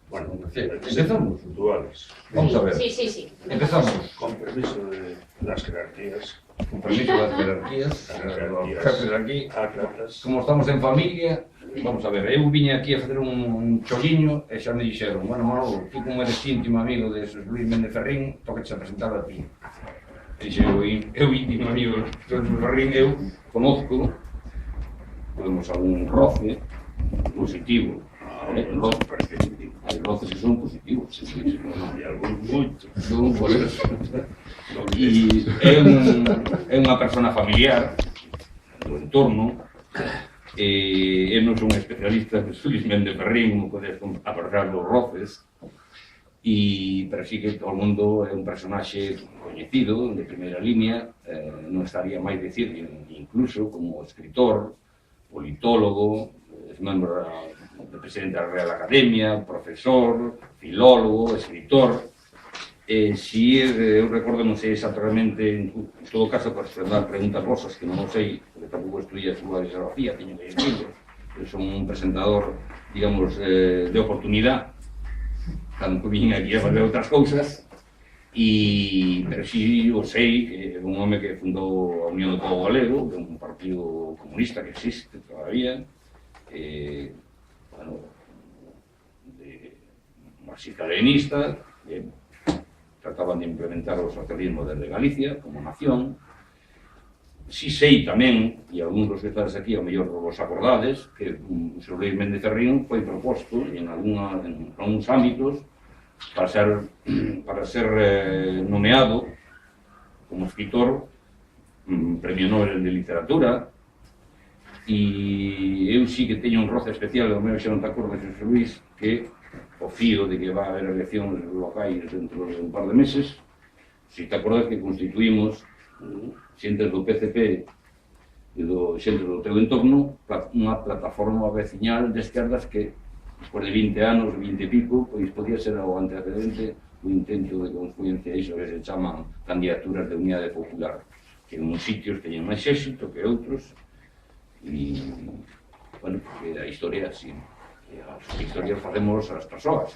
Bueno, empezamos. Vamos a ver. Sí. Empezamos. Con permiso de las jerarquías. Con permiso de las jerarquías. Los jefes de aquí. Atletas. Como estamos en familia, vamos a ver, eu viña aquí a facer un choliño e xa me dixeron, bueno, Manolo, tú como eres íntimo amigo de Jesús Luis Méndez Ferrín, toca-te a presentar a ti. E dixe, eu íntimo amigo de Jesús Luis Ferrín, eu conozco, podemos algún roce positivo. Hai roces que son positivos, sí. E algún moito. Non por eso. E é unha persona familiar do entorno, eu non son especialista de Jesús Méndez Ferrín, como podes aparcar dos roces, pero sí que todo o mundo é un personaxe coñecido, de primeira línea, non estaría máis dicir, incluso como escritor, politólogo, es membro do presidente da Real Academia, profesor, filólogo, escritor. Si eu recordo, non sei exactamente, en todo caso, para responder preguntas vosas, que non o sei, porque tampouco estudié a súa biografía, teño que decirlo, eu son un presentador, digamos, de oportunidade, tanto vim aquí a fazer outras cousas, pero si o sei que é un home que fundou a Unión do Pobo Galego, que é un partido comunista que existe todavía, bueno, marxista-leninista, trataban de implementar o socialismo desde Galicia como nación. Si sei tamén, e algúns dos que estades aquí ao mellor vos acordades, que o Jesús Luis Méndez Ferrín foi proposto en algúns ámbitos para ser nomeado como escritor Premio Nobel de Literatura. E eu sí que teño un roce especial, ao meu xa non te acordo de Jesús Luis, que o fío de que va a haber eleccións locais dentro de un par de meses, si te acordas que constituímos xentes do PCP e xentes do teu entorno unha plataforma veciñal de esquerdas que, despois de 20 anos, 20 e pico, pois podía ser o antecedente do intento de confluencia iso que se chaman candidaturas de unidade popular, que en uns sitios teñen máis éxito que outros. E, bueno, porque a historia, así, as historias facemos as persoas,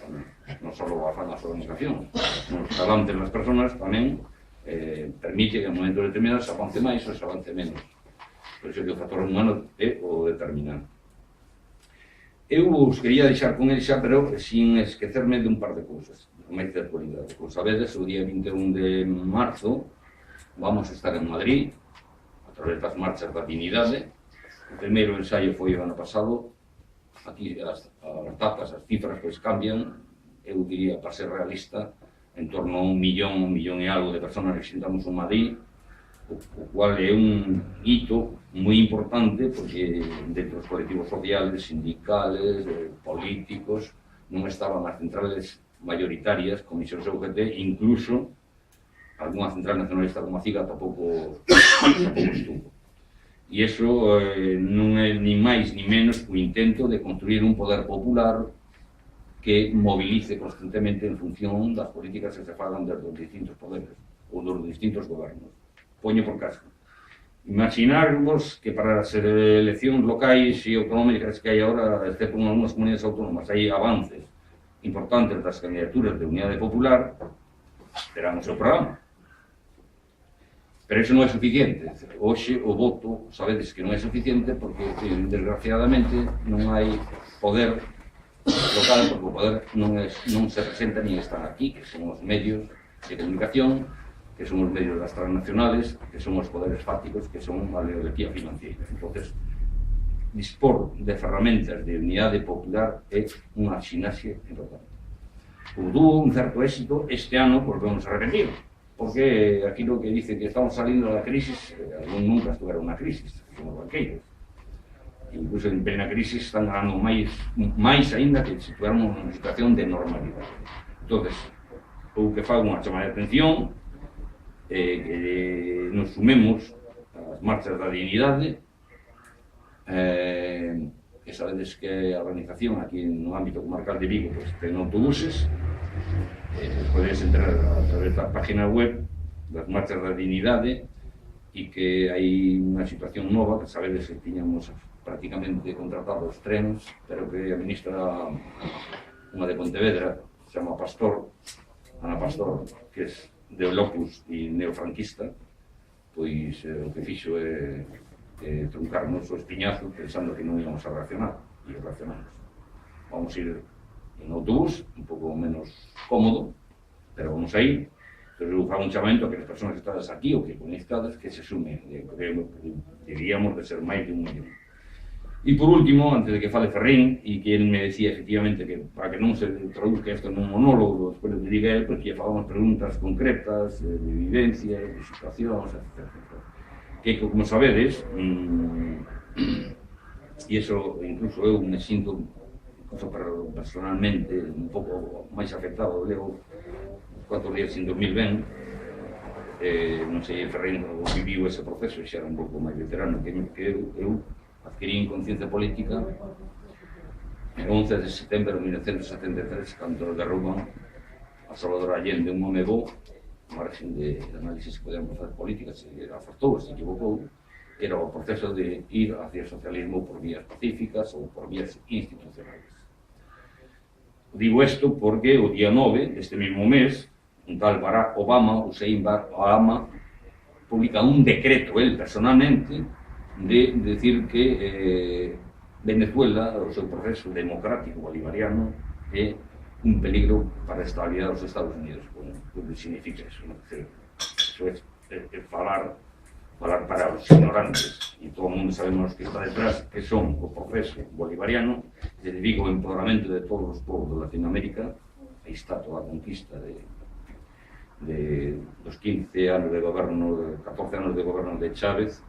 non só a fan as organizacións. Nos talantes das persoas tamén permite que en momentos determinados se avance máis ou se avance menos. Por iso que o factor humano é o determinante. Eu vos quería deixar con el xa, pero sin esquecerme de un par de cousas, máis de actualidade. Como sabedes, o día 21 de marzo vamos a estar en Madrid, a través das marchas da dignidade. O primeiro ensaio foi o ano pasado. Aquí as datas, as cifras pois cambian. Eu diría, para ser realista, en torno a un millón e algo de personas que sentamos en Madrid, o cual é un hito moi importante, porque dentro dos colectivos sociales, sindicales, políticos, non estaban as centrales mayoritarias, comisións UGT, incluso algunha central nacionalista como a CIGA tampouco estuvo. E iso non é ni máis ni menos que o intento de construir un poder popular que movilice constantemente en función das políticas que se fagan desde os distintos poderes ou dos distintos gobernos. Poño por caso. Imaginarvos que para as eleccións locais e autonómicas que hai agora, excepto en algunhas comunidades autónomas, hai avances importantes das candidaturas de unidade popular, terán o seu programa. Pero iso non é suficiente. Hoxe o voto, sabedes que non é suficiente porque, desgraciadamente, non hai poder local, porque o poder non se presenta ni están aquí, que son os medios de comunicación, que son os medios das transnacionales, que son os poderes fácticos, que son a oligarquía financiera. Entonces, dispor de ferramentas de unidade popular é unha xinaxia importante. Tuvo un certo éxito este ano, volvemos a repetir, porque aquilo que dice que estamos salindo da crisis, algún nunca estuveron na crisis, somos banqueiros. Incluso en plena crisis están ganando máis aínda que se tuéramos unha situación de normalidade. Entón, o que fago unha chamada de atención, que nos sumemos ás marchas da dignidade, que sabedes que a organización aquí no ámbito comarcal de Vigo ten autobuses, podedes entrar a través da página web das marchas da dignidade e que hai unha situación nova, que sabedes que tiñamos prácticamente contratados trens, pero que administra unha de Pontevedra, se chama Pastor, Ana Pastor, que é de Opus e neofranquista, pois o que fixo é truncarnos o espiñazo pensando que non íbamos a reaccionar, e reaccionamos. Vamos ir en autobús, un pouco menos cómodo, pero vamos a ir. Entón, eu fago un chamamento a que as persoas que estades aquí ou que conectadas que se sumen, deberíamos de ser máis de 1 millón. E por último, antes de que fale Ferrín, e que él me decía efectivamente que para que non se traduzca isto nun monólogo, despois me diga él, porque falamos preguntas concretas, de vivencias, de situacións, etc. Que, como sabedes, e iso incluso eu me sinto personalmente un pouco máis afectado, levo 4 días sin dormir ben, non sei, Ferrín viviu ese proceso e xa era un pouco máis veterano que eu adquirí conciencia política el 11 de setembro de 1973, cando derruban a Salvador Allende, un home bo, margen de análisis que podíamos facer políticas, se acertou, se equivocou, que era o proceso de ir hacia o socialismo por vías pacíficas ou por vías institucionales. Digo isto porque o día 9 deste mesmo mes, un tal Barack Obama, Hussein Obama, publica un decreto, él personalmente, de decir que Venezuela, o seu proceso democrático bolivariano, é un peligro para a estabilidade dos Estados Unidos. Bueno, o que significa eso? Eso é falar para os ignorantes, e todo o mundo sabemos que está detrás, que son o proceso bolivariano, que dedica o empoderamento de todos os povos de Latinoamérica. Aí está toda a conquista dos 15 anos de goberno, 14 anos de goberno de Chávez,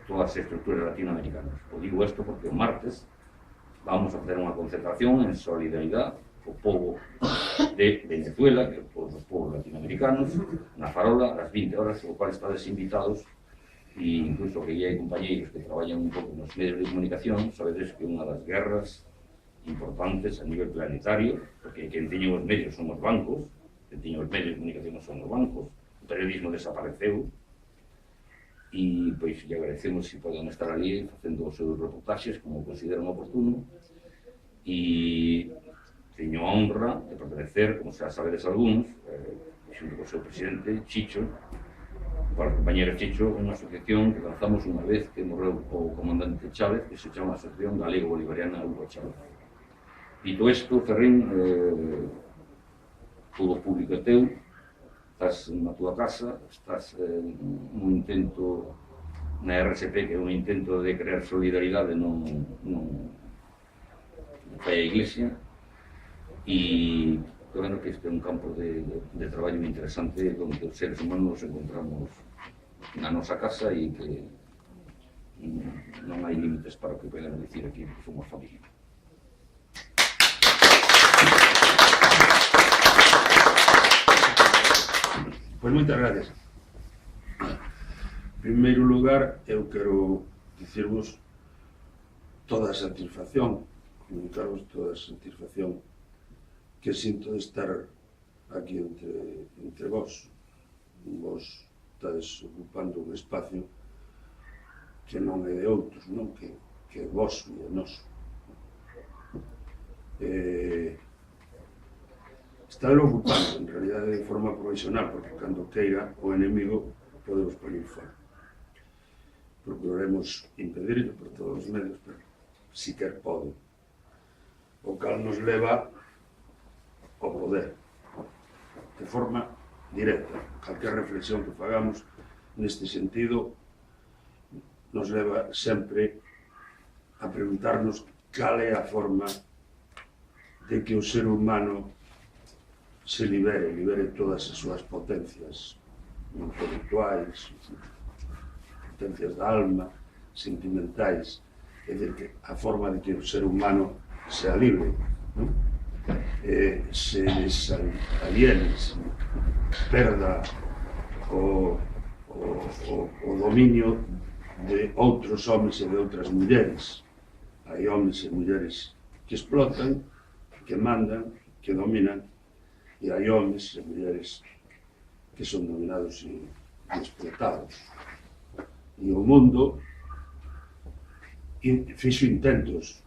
todas as estructuras latinoamericanas. O digo isto porque o martes vamos a facer unha concentración en solidaridade co povo de Venezuela, que é os povos latinoamericanos, na Farola, ás 20 horas, o cual estades invitados, e incluso que hai compañeiros que traballan un pouco nos medios de comunicación, sabedes que unha das guerras importantes a nivel planetario, porque quen teñen os medios son os bancos, quen teñen os medios de comunicación son os bancos, o periodismo desapareceu, e pois lle agradecemos se poden estar ali facendo os seus reportaxes como consideran oportuno, e teño a honra de pertenecer, como xa sabedes algúns, xunto co seu presidente, Chicho, para o compañero Chicho, unha asociación que lanzamos unha vez que morreu o comandante Chávez, que se chama Asociación Galego-Bolivariana Hugo Chávez. Dito isto, Ferrín, todo o público é teu, estás na túa casa, estás nun intento na RSP, que é un intento de crear solidaridade non fai a Iglesia, e bueno, que este é un campo de traballo interesante onde os seres humanos nos encontramos na nosa casa e que non hai límites para o que podemos dicir aquí, que somos familia. Pois moitas gracias. En primeiro lugar, eu quero dicirvos toda a satisfacción, comunicarvos toda a satisfacción que sinto de estar aquí entre vós. Vós estades ocupando un espacio que non é de outros, non? Que é vós e é noso. Están ocupando, en realidade, de forma provisional, porque cando queira o enemigo podemos poñer fora. Procuraremos impedirlo por todos os medios, pero si quer pode. O cal nos leva ao poder, de forma directa. Calquer reflexión que fagamos neste sentido nos leva sempre a preguntarnos cal é a forma de que o ser humano se libere todas as súas potencias intelectuais, potencias da alma, sentimentais, é dicir, que a forma de que o ser humano sea libre, non? Se desaliene, se perda o dominio de outros homens e de outras mulleres. Hai homens e mulleres que explotan, que mandan, que dominan, e hai homens e mulleres que son dominados e explotados. E o mundo fixo intentos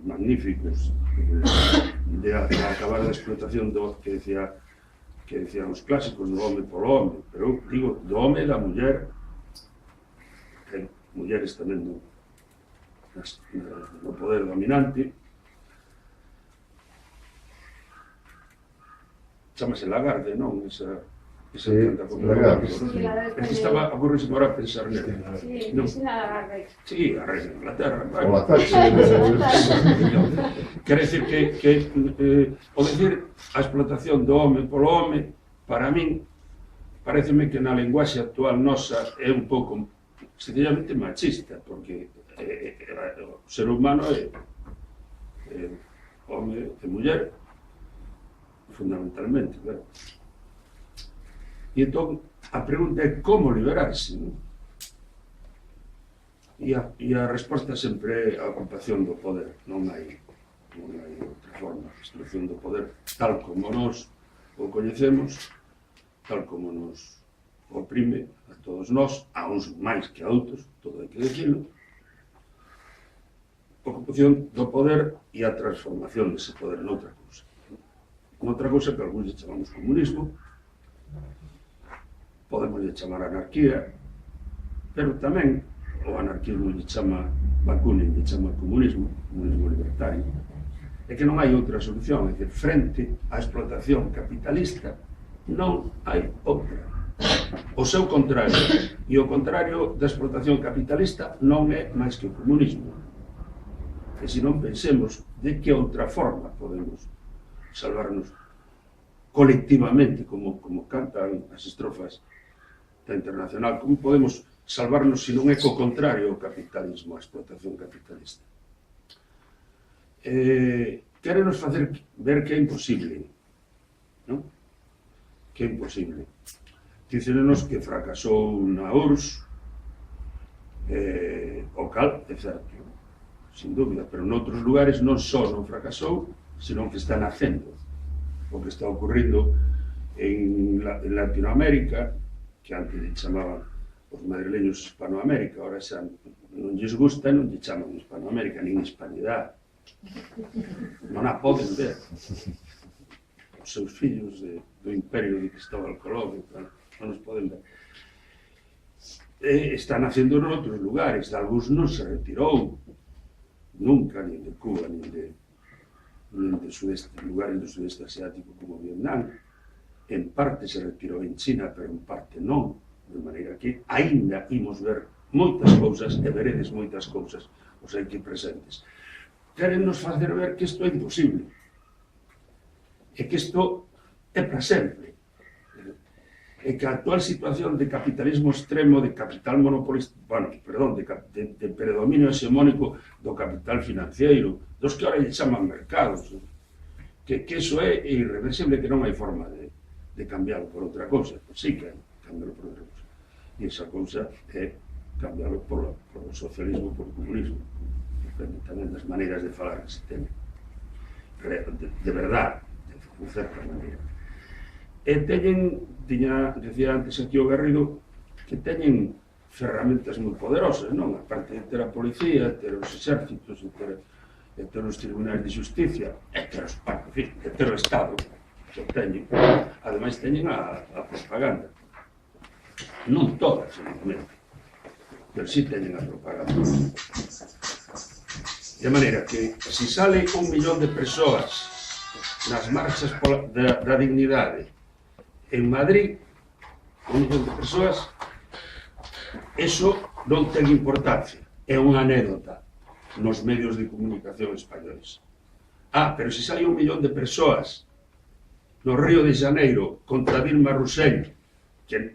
magníficos de acabar a explotación que decían os clásicos do home polo home, pero digo, do home e da muller, que mulleres tamén no poder dominante. Chámase Lagarde, non? Esa tanta Lagarde. É que estaba a correr agora a pensar nela. Sí, Non. es la Lagarde. Sí, a reina de Inglaterra. O la Thatcher. Quer decir que o decir a explotación do home polo home, para min, pareceme que na linguaxe actual nosa é un pouco sencillamente machista, porque o ser humano é home e muller, fundamentalmente, claro. E entón, a pregunta é como liberarse, non? E a resposta sempre é a ocupación do poder, non hai outra forma. A destrucción do poder, tal como nos o coñecemos, tal como nos oprime a todos nós, a uns máis que a outros, todo hai que decirlo, ocupación do poder e a transformación dese poder noutra cousa. Noutra cousa que algúns chamamos comunismo, podemos chamar anarquía, pero tamén o anarquismo lle chama Bakunin, lle chama comunismo libertario, é que non hai outra solución, é que frente á explotación capitalista non hai outra. O seu contrario, e o contrario da explotación capitalista non é máis que o comunismo. E se non pensemos de que outra forma podemos salvarnos colectivamente, como cantan as estrofas da Internacional, como podemos salvarnos se non é co contrario o capitalismo, a explotación capitalista. Quérenos facer ver que é imposible, non? Que é imposible. Dícenos que fracasou na URSS, o cal, é certo, sin dúbida, pero noutros lugares non só non fracasou, senón que está nacendo. O que está ocurrindo en Latinoamérica, que antes lle chamaban os madrileños Hispanoamérica, ahora xa non lles gusta e non lle chaman Hispanoamérica, nin Hispanidade. Non a poden ver. Os seus fillos do imperio de Cristóbal Colón, non os poden ver. Está nacendo en outros lugares, de algúns non se retirou nunca, nin de Cuba, nin de lugares do sudeste asiático como Vietnam. En parte se retirou en China, pero en parte non, de maneira que aínda imos ver moitas cousas e veredes moitas cousas os aquí presentes. Queren nos facer ver que isto é imposible e que isto é para sempre, e que a actual situación de capitalismo extremo, de capital monopolista, de predominio hexemónico do capital financiero, dos que ahora lle chaman mercados, que iso é irreversible, que non hai forma de cambiarlo por outra cousa. Pois sí que hai cambiarlo por outra cousa. E esa cousa é cambiarlo por o socialismo, por o comunismo. Depende tamén das maneiras de falar que se ten. De verdade, de certa maneira. E decía antes aquí o Garrido, que teñen ferramentas moi poderosas, non? A parte de ter a policía, ter os exércitos, de ter os tribunais de justicia, e ter os pacos, de ter o Estado, que o teñen. Ademais, teñen a propaganda. Non todas, evidentemente, pero sí teñen a propaganda. De maneira que, se sale 1 millón de persoas nas marchas da dignidade en Madrid, 1 millón de persoas, eso non ten importancia, é unha anécdota nos medios de comunicación españoles. Pero se sale 1 millón de persoas no Río de Janeiro contra Dilma Rousseff, que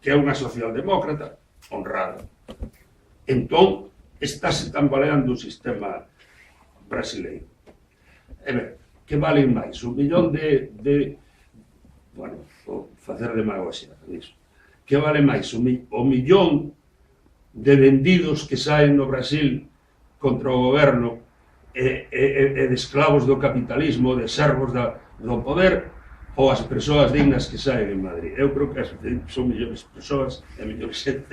é unha socialdemócrata, honrada, entón estáse tambaleando o sistema brasileiro. E ben, que valen máis? 1 millón vou facer demagoxia nisso. Que vale máis? O millón de vendidos que saen no Brasil contra o goberno e de esclavos do capitalismo, de servos do poder, ou as persoas dignas que saen en Madrid. Eu creo que son millores persoas e mellor xente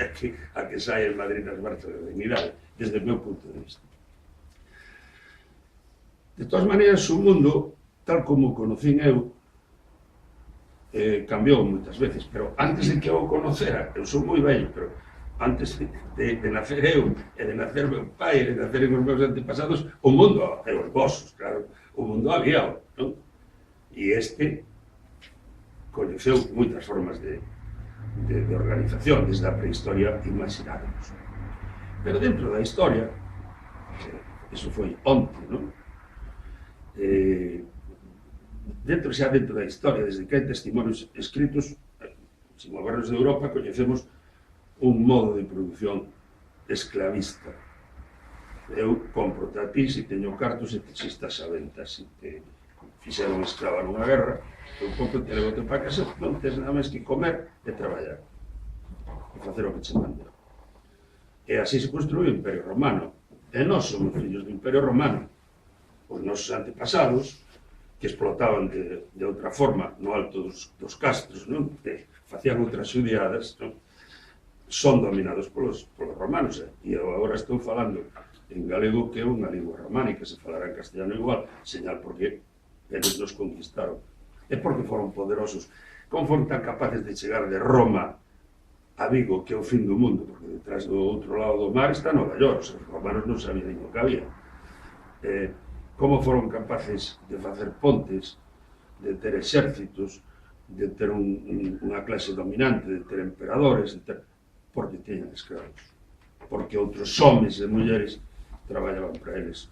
a que sae en Madrid nas marchas de dignidade, desde o meu punto de vista. De todas maneiras, o mundo, tal como o conocín eu, cambiou moitas veces, pero antes de que eu o conocera, eu sou moi vello, pero antes de nacer eu, e de nacer meu pai, e de nacer os meus antepasados, o mundo, e os vosos, claro, o mundo había, non? E este coñeceu moitas formas de organización, desde a prehistoria imaginábamos. Pero dentro da historia, eso foi onte, non? Dentro da historia, desde que hai testimonios escritos, sin movernos de Europa, coñecemos un modo de produción esclavista. Eu compro a ti, se teño cartos, se estás a venta, se te fixeron esclava nunha guerra, eu compro, te levo para casa, non tens nada máis que comer e traballar, e facer o que che manda. E así se construiu o Imperio Romano. E nós somos fillos do Imperio Romano. Os nosos antepasados, que explotaban de outra forma no alto dos castros, non? Que facían outras xudiadas, non? Son dominados polos romanos, e eu agora estou falando en galego, que é unha lingua románica, se falará en castellano igual, señal porque eles nos conquistaron. É porque foron poderosos. Como foron tan capaces de chegar de Roma a Vigo, que é o fin do mundo, porque detrás do outro lado do mar está Nova York, os romanos non sabían o que había. Como foron capaces de facer pontes, de ter exércitos, de ter unha clase dominante, de ter emperadores, de ter... porque teñan escravos. Porque outros homes e mulleres traballaban para eles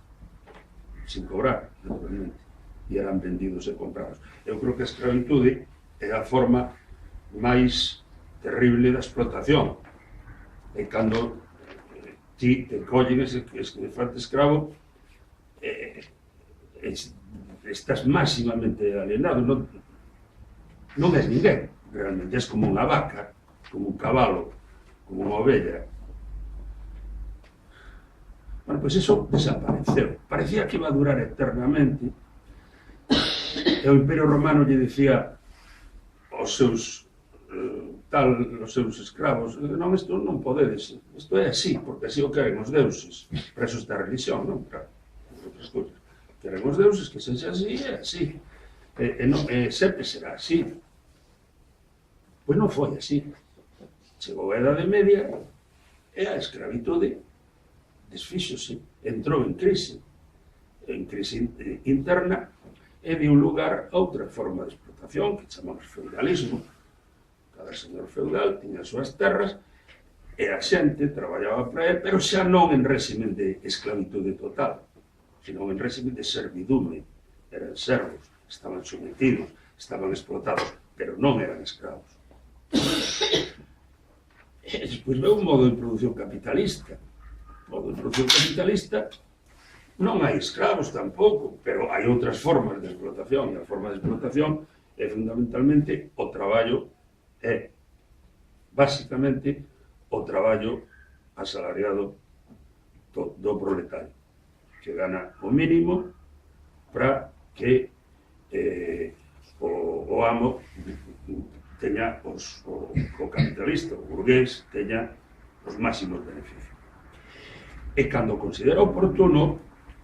sin cobrar, naturalmente, e eran vendidos e comprados. Eu creo que a escravitude é a forma máis terrible da explotación. E cando ti te collen ese elefante escravo, estás máximamente alienado, non és ninguén, realmente, és como unha vaca, como un cabalo, como unha ovella. Bueno, pois iso desapareceu. Parecía que iba a durar eternamente. E o Imperio Romano lle dicía aos seus escravos, non, isto non podedes, isto é así, porque así o queren os deuses. Para eso está a religión, non? Para outras cousas. Queren os deuses que sexa así, é así. E sempre será así. Pois non foi así. Chegou a Edade Media e a escravitude desfíxose, entrou en crise interna, e deu lugar a outra forma de explotación que chamamos feudalismo. Cada señor feudal tiña as súas terras e a xente traballaba para ele, pero xa non en réximen de esclavitude total, sino en réximen de servidume. Eran servos, estaban sometidos, estaban explotados, pero non eran escravos. E despois veu un modo de produción capitalista. O modo de produción capitalista non hai escravos tampouco, pero hai outras formas de explotación, e a forma de explotación é fundamentalmente o traballo, é basicamente o traballo asalariado do proletario, que gana o mínimo para que o amo teña o capitalista, o burgués, teña os máximos beneficios. E cando considera oportuno,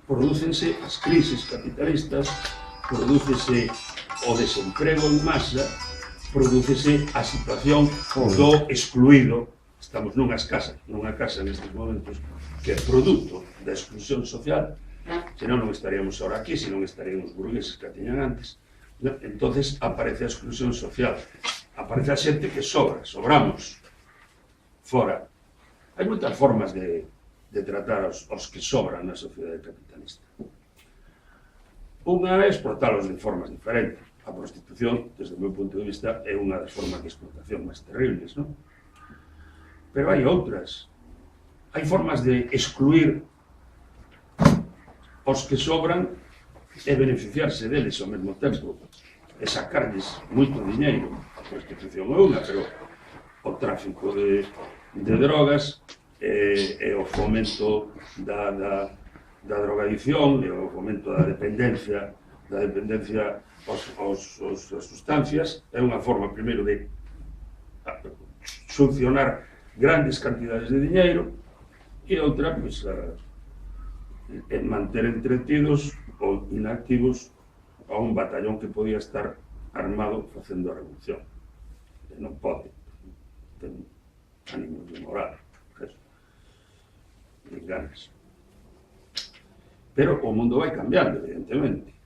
prodúcense as crises capitalistas, prodúcese o desemprego en masa, prodúcese a situación do excluído. Estamos nunha casa nestes momentos que é produto da exclusión social, senón non estaríamos ahora aquí, senón estaríamos burgueses que a tiñan antes. Entonces aparece a exclusión social, aparece a xente que sobramos fora. Hai moitas formas de tratar os que sobran na sociedade capitalista. Unha é explotalos de formas diferentes. A prostitución, desde o meu punto de vista, é unha das formas de explotación máis terribles, non? Pero hai outras. Hai formas de excluir os que sobran e beneficiarse deles ao mesmo tempo, e sacarles moito diñeiro. A prostitución é unha, pero o tráfico de drogas e o fomento da drogadicción e o fomento da dependencia da dependencia aos sustancias, é unha forma, primeiro, de succionar grandes cantidades de diñeiro, e outra, pois, en manter entretidos ou inactivos a un batallón que podía estar armado facendo a revolución. E non pode, ten ánimos de moral, nin ganas. Pero o mundo vai cambiando, evidentemente.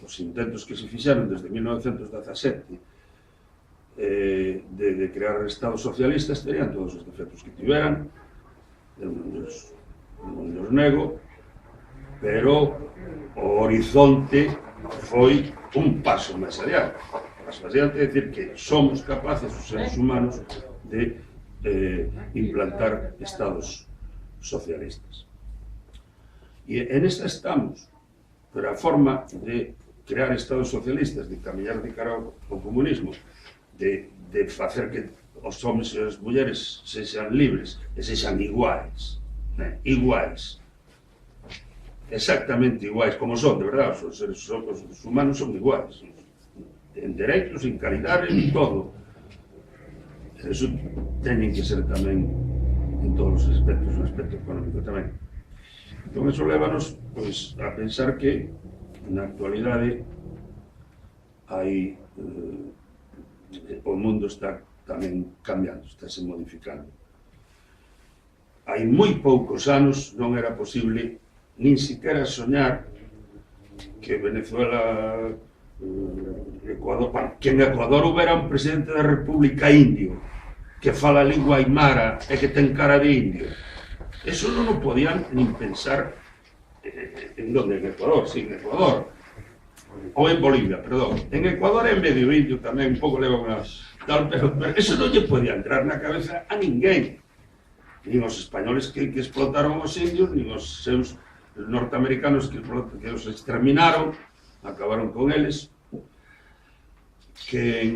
Os intentos que se fixeron desde 1917 de crear estados socialistas terían todos os defectos que tiveran, non os nego, pero o horizonte foi un paso máis adiante. Paso adiante é dicir que somos capaces, os seres humanos, de implantar estados socialistas. E en esta estamos, pero a forma de crear estados socialistas, de camiñar de cara ao comunismo, de facer que os homens e as mulleres sexan libres e sexan iguais, iguais, exactamente iguais, como son, de verdade, os seres humanos son iguais, en dereitos, en calidade, en todo. Eso teñen que ser tamén en todos os aspectos, no aspecto económico tamén. Entón, eso lévanos, pois, a pensar que na actualidade hai o mundo está tamén cambiando, estáse modificando. Hai moi poucos anos non era posible nin siquiera soñar que Venezuela, Ecuador, que en Ecuador houbera un presidente da República indio que fala a lingua aymara e que ten cara de indio. Eso non o podían nin pensar en donde, en Ecuador, sí, en Ecuador, ou en Bolivia, perdón. En Ecuador é medio indio tamén, un pouco leva unhas tal, pero eso non lle podía entrar na cabeza a ninguén, nin os españoles que explotaron os indios, nin os seus norteamericanos que os exterminaron, acabaron con eles, que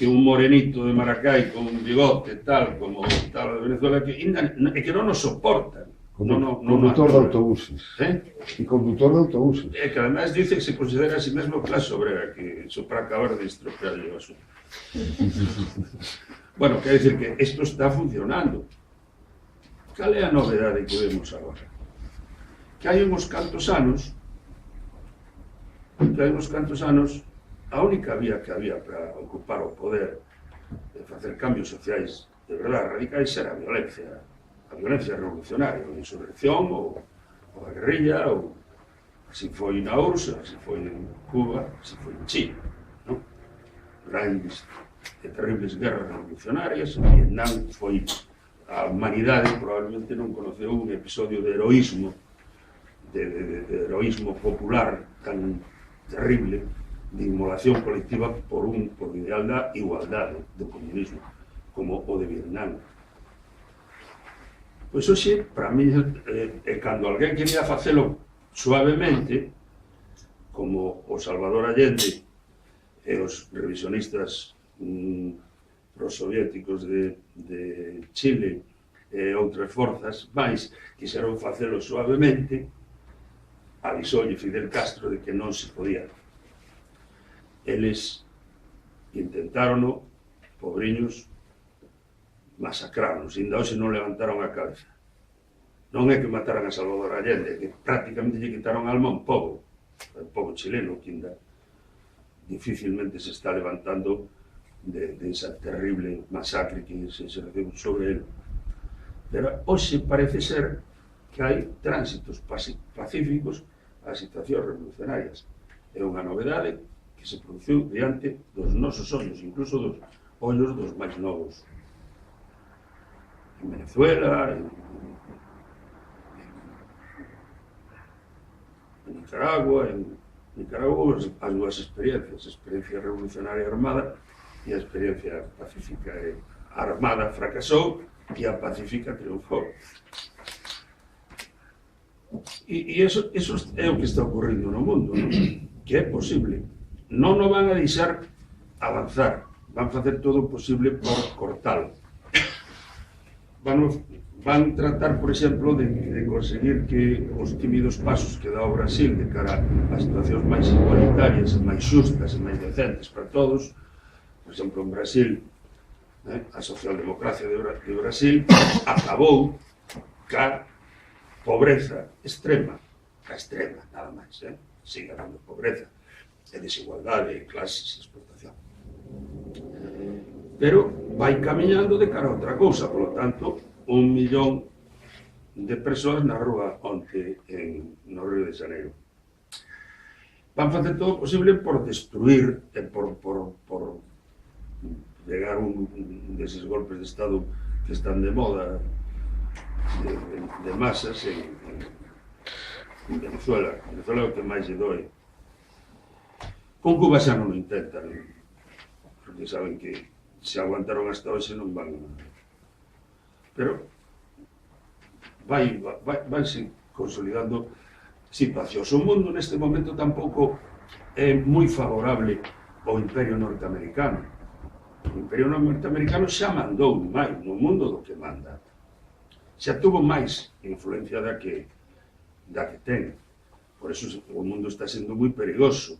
un morenito de Maracay con un bigote tal como tal de Venezuela que non nos soportan. Conductor de autobuses. E conductor de autobuses. E que además dice que se considera a si mesmo clase obrera, que iso para acabar de estropearlle o asunto. Bueno, quer decir que isto está funcionando. Cal é a novedade que vemos agora? Que hai uns cantos anos, a única vía que había para ocupar o poder de facer cambios sociais de verdade radicais era a violencia revolucionaria, a insurrección, ou a guerrilla, ou así foi na URSS, así foi en Cuba, así foi en Chile, non? Grandes e terribles guerras revolucionarias. En Vietnam foi a humanidade probablemente non conoceu un episodio de heroísmo, de heroísmo popular tan terrible, de inmolación colectiva por ideal da igualdade do comunismo, como o de Vietnam. Pois hoxe, para mí, cando alguén quería facelo suavemente, como o Salvador Allende e os revisionistas prosoviéticos de Chile e outras forzas máis quixeron facelo suavemente, avisoulle Fidel Castro de que non se podía. Eles intentárono, pobriños, masacraron, ainda hoxe non levantaron a cabeza. Non é que mataran a Salvador Allende, é que prácticamente lle quitaron a alma a un pobo chileno, que ainda dificilmente se está levantando de esa terrible masacre que se recebeu sobre ele. Pero hoxe parece ser que hai tránsitos pacíficos ás situacións revolucionarias. É unha novedade que se produciu diante dos nosos ollos, incluso dos ollos dos máis novos. En Venezuela, en Nicaragua, as dúas experiencias, a experiencia revolucionaria armada e a experiencia pacífica. A armada fracasou e a pacífica triunfou. E iso é o que está ocurrindo no mundo, non? Que é posible. Non o van a deixar avanzar, van facer todo o posible por cortalo. Van van tratar, por exemplo, de conseguir que os tímidos pasos que dá o Brasil de cara a situacións máis igualitarias, máis xustas e máis decentes para todos, por exemplo, en Brasil, a socialdemocracia de Brasil acabou ca pobreza extrema, nada máis, sigue habendo pobreza, e desigualdade, clases, explotación. Pero vai camiñando de cara a outra cousa, polo tanto, 1 millón de persoas na rúa onte no Río de Janeiro. Van facer todo o posible por destruir e por llegar un deses golpes de Estado que están de moda de masas en Venezuela. Venezuela é o que máis lle doe. Con Cuba xa non o intentan, porque saben que se aguantaron hasta hoxe non van. Pero vanse consolidando situacións. O mundo neste momento tampouco é moi favorable ao Imperio Norteamericano. O Imperio Norteamericano xa mandou máis no mundo do que manda. Xa tuvo máis influencia da que ten. Por eso o mundo está sendo moi perigoso.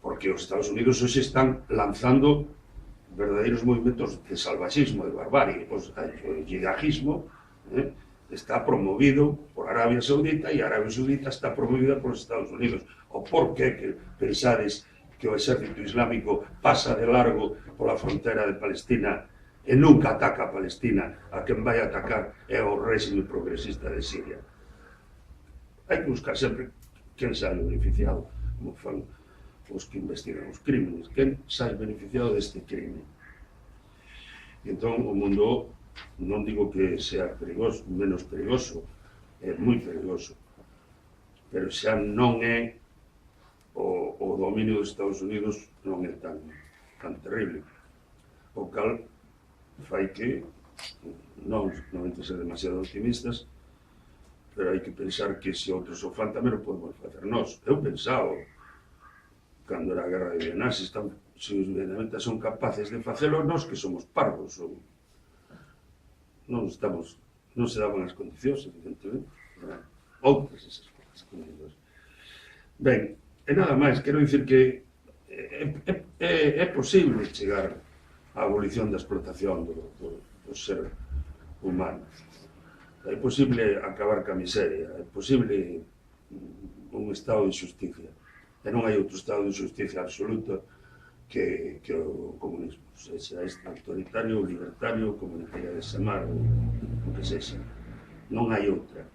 Porque os Estados Unidos hoxe están lanzando verdadeiros movimentos de salvajismo, de barbarie. O yihadismo está promovido por Arabia Saudita e Arabia Saudita está promovida por os Estados Unidos. O por que pensades que o exército islámico pasa de largo pola frontera de Palestina e nunca ataca a Palestina? A quen vai atacar é o réxime progresista de Siria. Hai que buscar sempre quen sai beneficiado, como fan os que investigan os crímenes, quen sai beneficiado deste crime. Entón, o mundo, non digo que sea perigoso, menos perigoso, é moi perigoso, pero xa non é o dominio dos Estados Unidos non é tan terrible, o cal fai que non hai que ser demasiado optimistas, pero hai que pensar que se outros o fan tamén o podemos facer nós. Eu pensaba, cando era a guerra de Vietnam, se os vietnamitas son capaces de facelo, nós que somos parvos, non se daban as condicións, evidentemente, outras esas condicións. Ben, e nada máis, quero dicir que é posible chegar á abolición da explotación do ser humano. É posible acabar ca miseria, é posible un estado de xusticia. E non hai outro estado de xusticia absoluta que o comunismo. Sexa este autoritario, libertario, como le queira desamar, o que sexa. Non hai outra.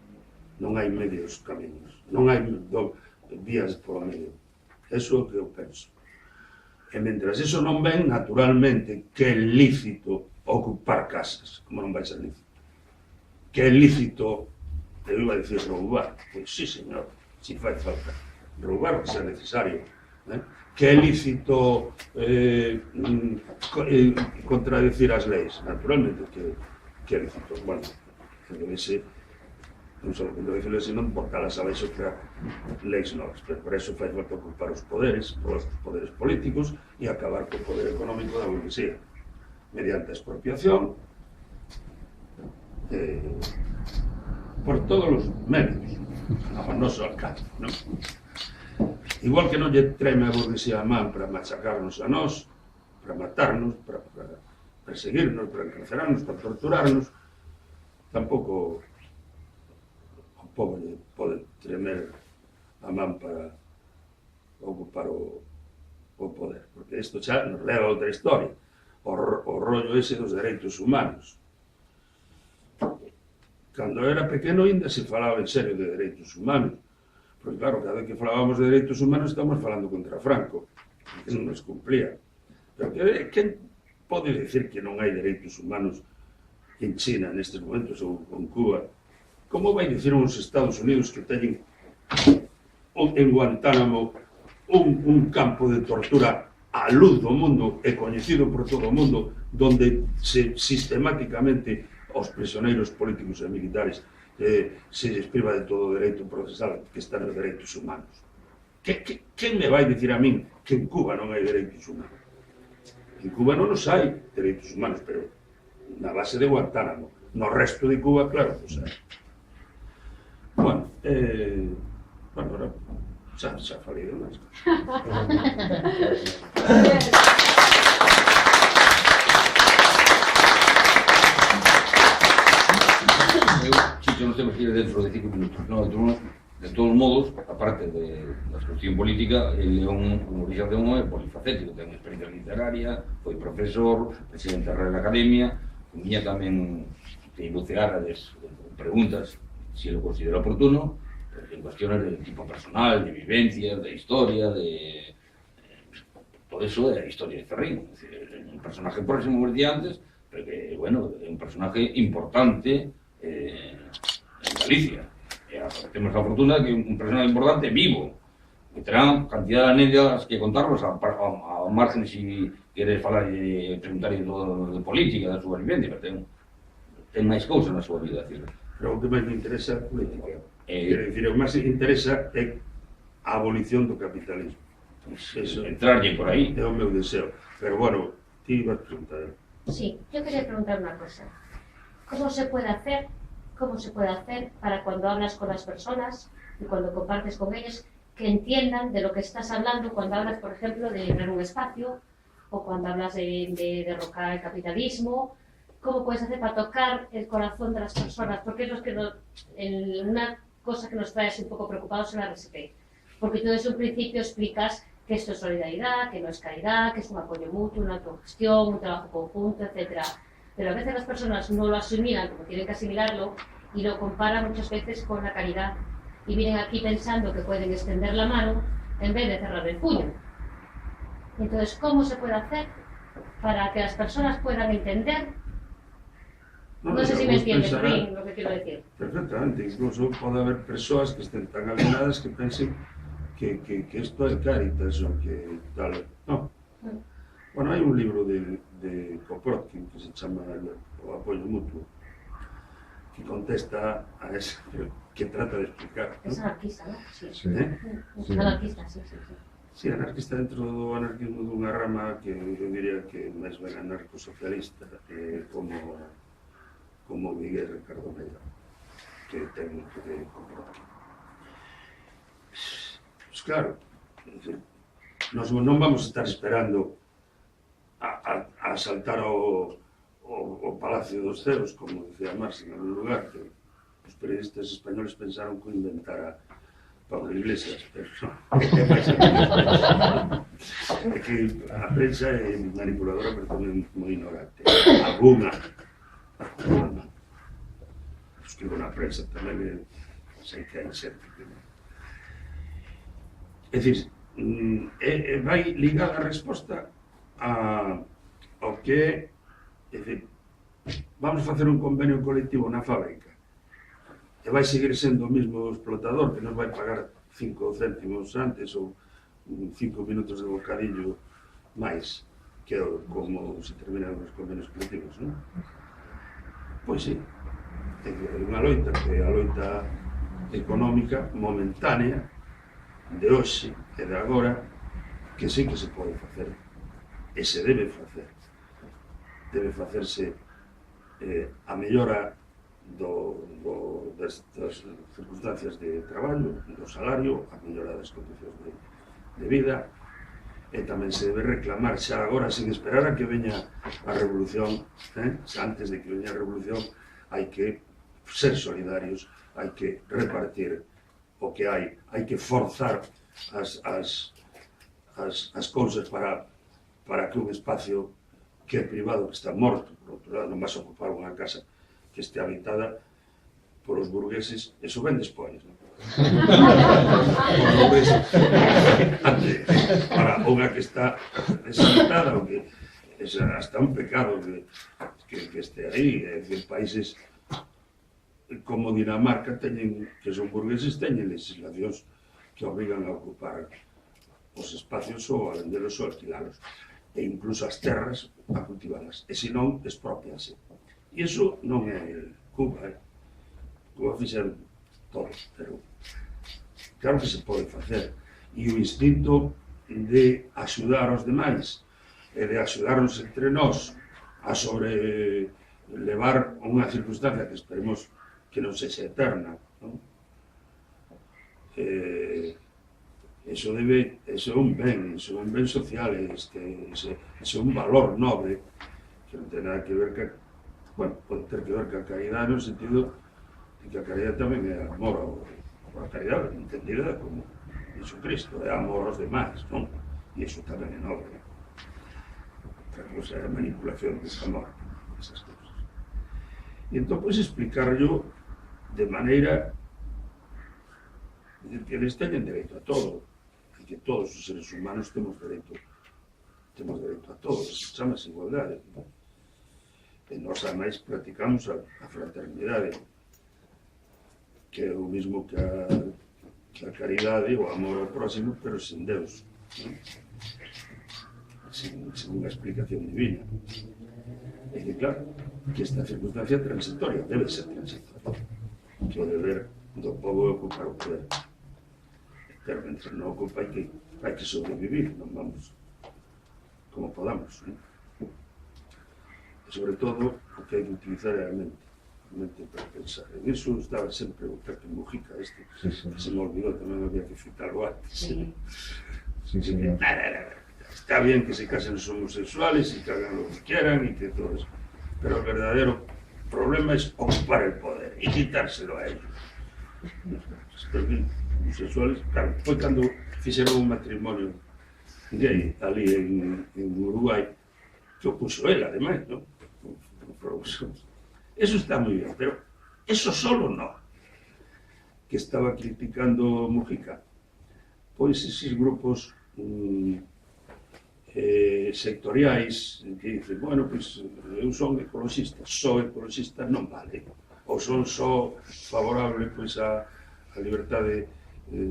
Non hai medios camiños. Non hai vías polo medio. Eso é o que eu penso. E mentras eso non ven, naturalmente, que é lícito ocupar casas, como non vai ser lícito. Que é lícito, eu iba a dicir roubar, pois sí, señor, si fai falta roubar, que sea necesario, que é lícito contradecir as leis, naturalmente que é lícito, bueno, ese non só contradecir leis, senón botalas a baixo para leis novas, pero por eso fai falta ocupar os poderes políticos e acabar co poder económico da burguesía, mediante a expropiación, por todos os medios, ao noso alcance, non? Igual que non lle treme a burguesía a man para machacarnos a nós, para matarnos, para perseguirnos, para encarcerarnos, para torturarnos, tampouco o povo lle pode tremer a man para ocupar o poder, porque isto xa nos leva a outra historia, o rollo ese dos dereitos humanos. Cando era pequeno ainda se falaba en serio de dereitos humanos, porque claro, cada vez que falábamos de dereitos humanos estamos falando contra Franco, que non nos cumplía. Pero quen pode dicir que non hai dereitos humanos en China nestes momentos ou en Cuba? Como vai dicir uns Estados Unidos que teñen en Guantánamo un campo de tortura á luz do mundo e coñecido por todo o mundo, donde sistemáticamente aos prisioneiros políticos e militares se lles priva de todo o dereito procesal que están os dereitos humanos? Quen me vai dicir a min que en Cuba non hai dereitos humanos? En Cuba non os hai dereitos humanos, pero na base de Guantánamo. No resto de Cuba, claro, o sea. Bueno, ahora xa falei de máis. Chicho non temos que ir dentro de 5 minutos. No, de todos modos, aparte da cuestión política, ele é un origen de é polifacético, ten experiencia literaria, foi profesor, presidente da Real Academia, viña tamén de iluceárades preguntas, se lo considera oportuno, en cuestiones de tipo personal, de vivencias, de historia, de todo eso é a historia de Ferrín. Es decir, un personaje próximo, como decía antes, pero que, bueno, é un personaje importante en Galicia. Temos a fortuna de que un personaje importante vivo, que terán cantidad de anécdotas que contarnos a margen si queres falar e preguntar de política, da súa vivencia, pero ten máis cousas na súa vida. Pero o que máis me interesa é a política. Quero dicir, o que máis me interesa é a abolición do capitalismo. Eso, entrarlle por aí. É o meu deseo. Pero bueno, ti vas a preguntar. Sí, yo quería preguntar una cosa. ¿Cómo se puede hacer para cuando hablas con las personas y cuando compartes con ellos que entiendan de lo que estás hablando cuando hablas, por ejemplo, de llenar un espacio o cuando hablas de derrocar el capitalismo? ¿Cómo puedes hacer para tocar el corazón de las personas? Porque es lo que una cosa que nos trae así un poco preocupados en la RSP. Porque tú desde un principio explicas que esto es solidaridad, que no es caridad, que es un apoyo mutuo, una autogestión, un trabajo conjunto, etc. Pero a veces las personas no lo asimilan como tienen que asimilarlo y lo comparan muchas veces con la caridad y vienen aquí pensando que pueden extender la mano en vez de cerrar el puño. Entonces, ¿cómo se puede hacer para que las personas puedan entender? No sé si me entiendes bien lo que quiero decir. Perfectamente, incluso pode haber persoas que estén tan alienadas que pensen que isto é Cáritas ou que tal. No. Bueno, hai un libro de Kropotkin que se chama O apoio mutuo, que contesta a ese, que trata de explicar. Es anarquista, ¿no? Sí. Sí. Sí. Anarquista, sí. Sí, anarquista dentro do anarquismo dunha rama que eu diría que máis ben anarcosocialista, como Miguel Ricardo Meira, que é técnico de Kropotkin. Pues claro, nos non vamos a estar esperando a saltar ao Palacio dos Ceos, como decía Marx, en algún lugar que os periodistas españoles pensaron que inventara Pablo Iglesias, pero non. É que a prensa é manipuladora, pero tamén moi ignorante. Alguna. Escribo na prensa tamén, sei que hai xente que non. É dicir, vai ligar a resposta ao que é dicir, vamos facer un convenio colectivo na fábrica e vai seguir sendo o mismo explotador que nos vai pagar 5 céntimos antes ou 5 minutos de bocadillo máis que como se terminan os convenios colectivos, non? Pois sí, é unha loita que é a loita económica momentánea de hoxe e de agora que sí que se pode facer e se debe facer. Debe facerse a mellora das circunstancias de traballo, do salario, a mellora das condicións de vida, e tamén se debe reclamar xa agora, sin esperar a que veña a revolución, antes de que veña a revolución, hai que ser solidarios, hai que repartir o que hai que forzar as cousas para que un espacio que é privado, que está morto, por outro lado, non vas a ocupar unha casa que este habitada polos burgueses, eso ven despois, non? Os burgueses, para unha que está deshabitada, ou que é hasta un pecado que este aí, é dicir, países como Dinamarca teñen, que son burgueses, teñen legislacións que obrigan a ocupar os espacios ou a vendelos ou alquilalos, e incluso as terras a cultivalas, e senón expropianse. E iso non é Cuba, Cuba fixeron todos, pero claro que se pode facer, e o instinto de axudar aos demais e de axudarnos entre nós a levar unha circunstancia que esperemos que non sexa eterna, non? Eso é un ben social, ese é un valor nobre que non ten nada que ver que, bueno, pode ter que ver ca caridade no sentido de que a caridade tamén é amor a caridade, entendida como Jesucristo, é amor aos demais, non? E iso tamén é nobre. Outra cosa é a manipulación desse amor, esas cousas. E entón, pois, explicar-yo de maneira que eles teñen dereito a todo, e que todos os seres humanos temos dereito a todo, se chama igualdade. E nós, ademais, practicamos a fraternidade, que é o mismo que a caridade, o amor ao próximo, pero sin Deus, non? Sin unha explicación divina. E que, claro, que esta circunstancia transitoria debe ser transitoria, que o deber do povo é ocupar o poder. Pero mentre non ocupa hai que sobrevivir, non vamos como podamos, non? E sobre todo o que hai que utilizar é a mente para pensar. En iso estaba sempre o Pepe Mujica este, que se me olvidou, tamén había que citarlo antes. Está bien que se casen los homosexuales y que hagan lo que quieran y que todo eso, pero el verdadero problema es ocupar el poder y quitárselo a ellos. Los homosexuales, claro, foi cando fixeron un matrimonio gay ali en Uruguay, que o puxo él, además, ¿no? Eso está muy bien, pero eso solo no. Que estaba criticando Mujica, pois esos grupos sectoriais que dicen, bueno, pois eu son ecologista, só ecologista non vale, ou son só favorable pois a liberdade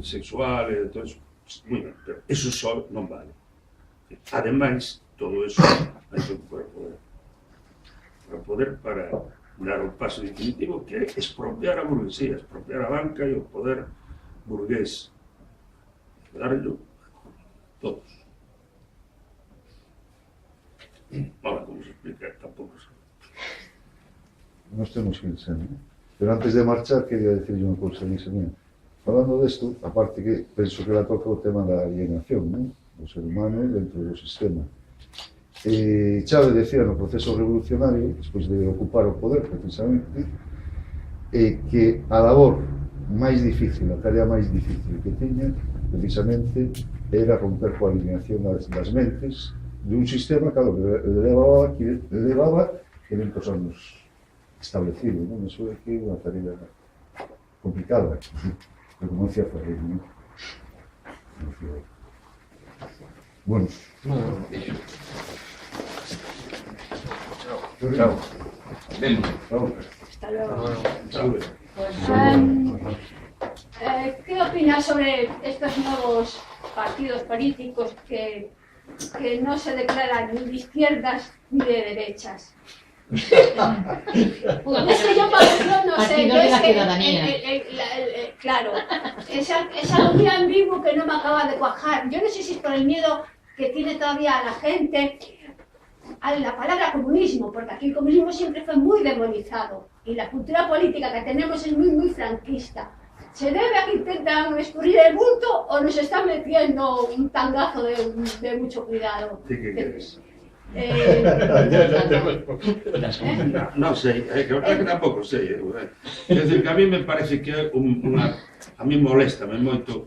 sexual e todo eso. Muy ben, pero eso só non vale. Ademais, todo eso hai que ocupar o poder para dar o paso definitivo, que é expropiar a burguesía, expropiar a banca e o poder burgués, darlo a todos. Ahora, como se explica, tampouco sei. Nos temos que ir sempre. Pero antes de marchar, quería decirle unha cousa, Lisa mía. Falando desto, aparte que penso que la toca o tema da alienación, ¿no? O ser humano dentro do sistema. Chávez decía no proceso revolucionario, despois de ocupar o poder, precisamente, que a labor máis difícil, a tarea máis difícil que tiña, precisamente, era romper coa alineación das mentes de un sistema que levaba 500 anos establecido, non? Eso é que é unha tarea complicada, pero como decía Ferrer, non? Bueno. Chao. Hasta luego. Chao. ¿Qué opinas sobre estos nuevos partidos políticos que no se declaran ni de izquierdas ni de derechas? Es que yo no sé, Partido de la ciudadanía. Claro, es algo muy ambiguo que no me acaba de cuajar. Yo no sé si es por el miedo que tiene todavía la gente a la palabra comunismo, porque aquí el comunismo siempre fue muy demonizado y la cultura política que tenemos es muy franquista. ¿Se debe a que intentan escurrir el bulto o nos están metiendo un tangazo de mucho cuidado? ¿Qué quieres? Non sei, que tampouco sei. Quer dizer, que a mí me parece que é a mí molesta moito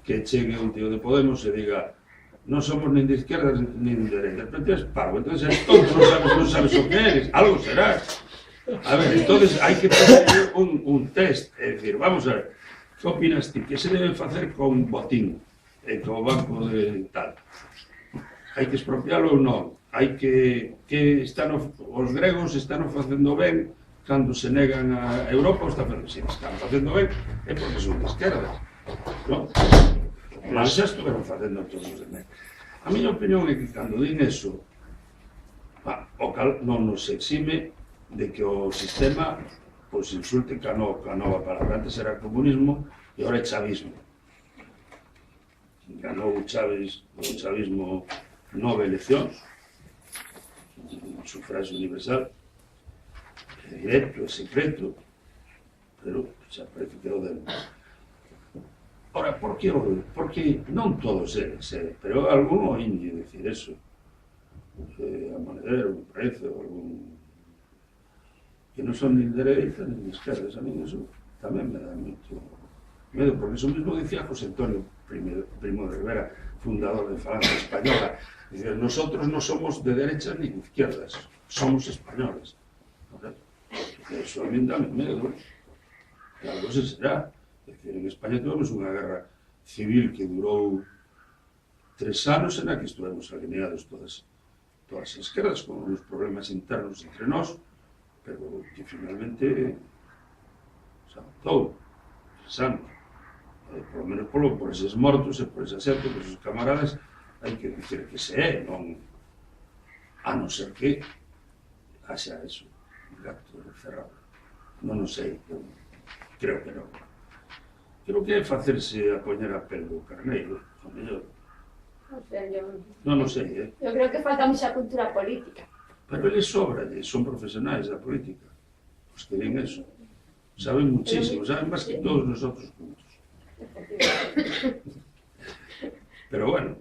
que chegue un tío de Podemos e diga non somos nin de izquierdas nin de derecha, pero tienes parvo, entonces eres tonto, non sabes o que eres, algo serás. A ver, entonces hai que facer un test, é dicir, vamos a ver, que opinas ti, que se debe facer con botín, con o banco de tal? Hai que expropialo ou non? Hai que os gregos están facendo ben cando se negan a Europa, se están facendo ben, é porque son de izquierdas, non? Mas xa estuveron facendo todos os demais. A miña opinión é que cando din eso, o cal non nos exime de que o sistema pois insulte ca nova palabra. Antes era comunismo e agora é chavismo. Ganou o chavismo 9 eleccións, sufragio universal, directo, é secreto, pero xa parece que o demos. Ora, por que non todos eles, pero algún oínlle dicir eso, a Monedero, me parece, ou algún que non son nin dereita nin esquerdas, a mí eso tamén me dá moito medo, porque eso mismo dicía José Antonio Primo de Rivera, fundador de Falange Española, dice, nosotros non somos de derechas ni de izquierdas, somos españoles. Eso a mí dá medo, que algo se será. Es decir, en España tuvemos unha guerra civil que durou 3 anos en la que estuvemos alineados todas as esquerdas con uns problemas internos entre nós, pero que finalmente se avanzou 3 anos. Por lo menos por eses mortos e por esa xente, por esos camaradas, hai que dicir que se é, non a non ser que haxa eso, un acto cerrado. Non o sei, creo que non. Creo que é facerse a poñer a pel do carneiro, o mellor. O sea, yo Non o sei, creo que falta mucha cultura política. Pero eles sobran, son profesionais da política. Os que din eso. Saben muchísimo, saben máis que todos nosotros juntos. Pero bueno,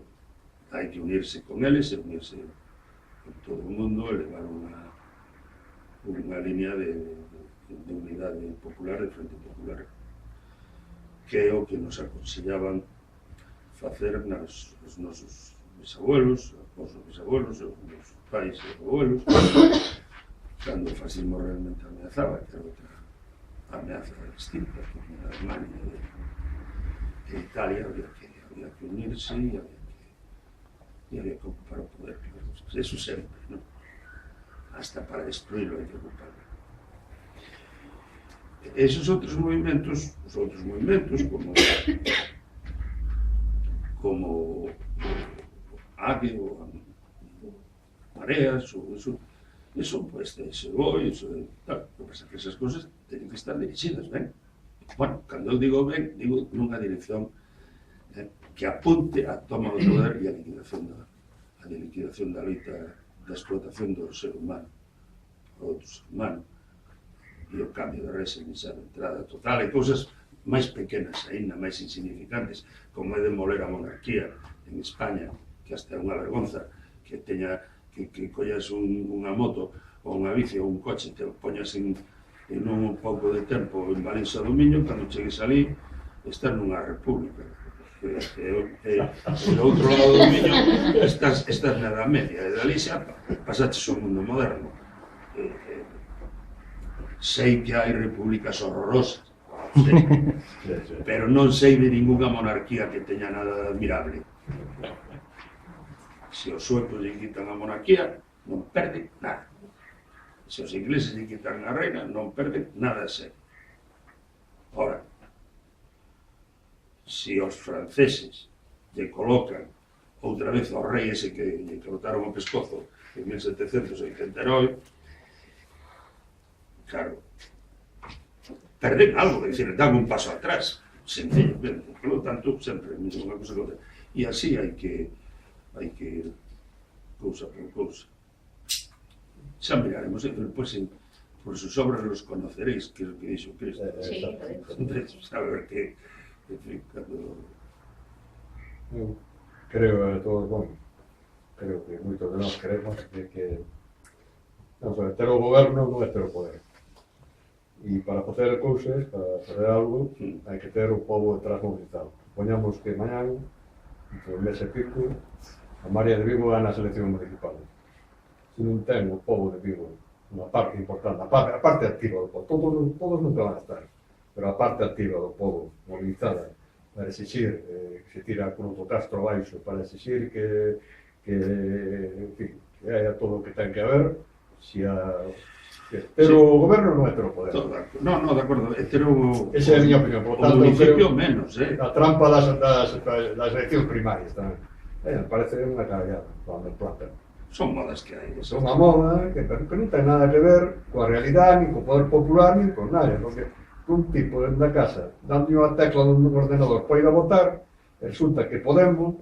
hai que unirse con eles e unirse con todo o mundo e levar unha línea de unidade popular, de frente popular, que é o que nos aconsellaban facer os nosos bisabuelos, os bisabuelos, os meus pais e abuelos, cando o fascismo realmente ameazaba, que era outra ameaza distinta, que a Alemania e Italia había que unirse e había que ocupar o poder. Eso sempre, ¿no? Hasta para destruirlo hai que ocuparlo. Esos outros movimentos, como AGE ou Mareas, ou eso pues chegou, eso tal. O que pasa que esas cosas teñen que estar dirixidas ben. Bueno, cando eu digo ben, digo nunha dirección que apunte a toma do poder e a liquidación da loita, da explotación do ser humano, ou outro ser humano, e o cambio de régimen xa de entrada total, e cousas máis pequenas, aínda máis insignificantes, como é demoler a monarquía en España, que hasta é unha vergonza que collas unha moto ou unha bici ou un coche, te poñas en un pouco de tempo en Valencia do Miño, cando chegues ali, estás nunha república. E do outro lado do Miño estás na Edad Media, e dali xa pasaches ao mundo moderno. Sei que hai repúblicas horrorosas, pero non sei de ninguna monarquía que teña nada admirable. Se os suecos lle quitan a monarquía, non perde nada. Se os ingleses lle quitan a reina, non perde nada a ser. Ora, se os franceses lle colocan outra vez ao rei ese que lle cortaron o pescozo en 1789, claro, perden algo, é dicir, dan un paso atrás, sencillamente. Por lo tanto, sempre unha cosa que outra. E así hai que cousa por cousa. Xa miraremos, por sus obras los conoceréis, que é o que dixo Cristo. Sí, Saber que, en fin, cando... Eu creo a todos, bueno, creo que moitos de nós queremos que non sei, ter o goberno non é ter o poder. E para facer cousas, para fazer algo, hai que ter o povo detrás mobilizado. Poñamos que mañán, entre un mes e pico, a María de Vigo gana as eleccións municipales. Se non ten o povo de Vigo unha parte importante, a parte activa do povo, todos nunca van a estar, pero a parte activa do povo mobilizada para exixir que se tira a Cruz do Castro abaixo, para exixir que en fin, que haya todo o que ten que haber, pero o goberno non é ter o poder. No, de acordo, é ter o... Esa é a miña opinión, por tanto, municipio menos, a trampa das eleccións primarias tamén. Me parece unha carallada cando plantan. Son modas que hai. Son unha moda que non ten nada que ver coa realidade, ni co poder popular, ni con nada, porque un tipo dentro da casa, dando unha tecla dun ordenador para ir a votar, resulta que Podemos,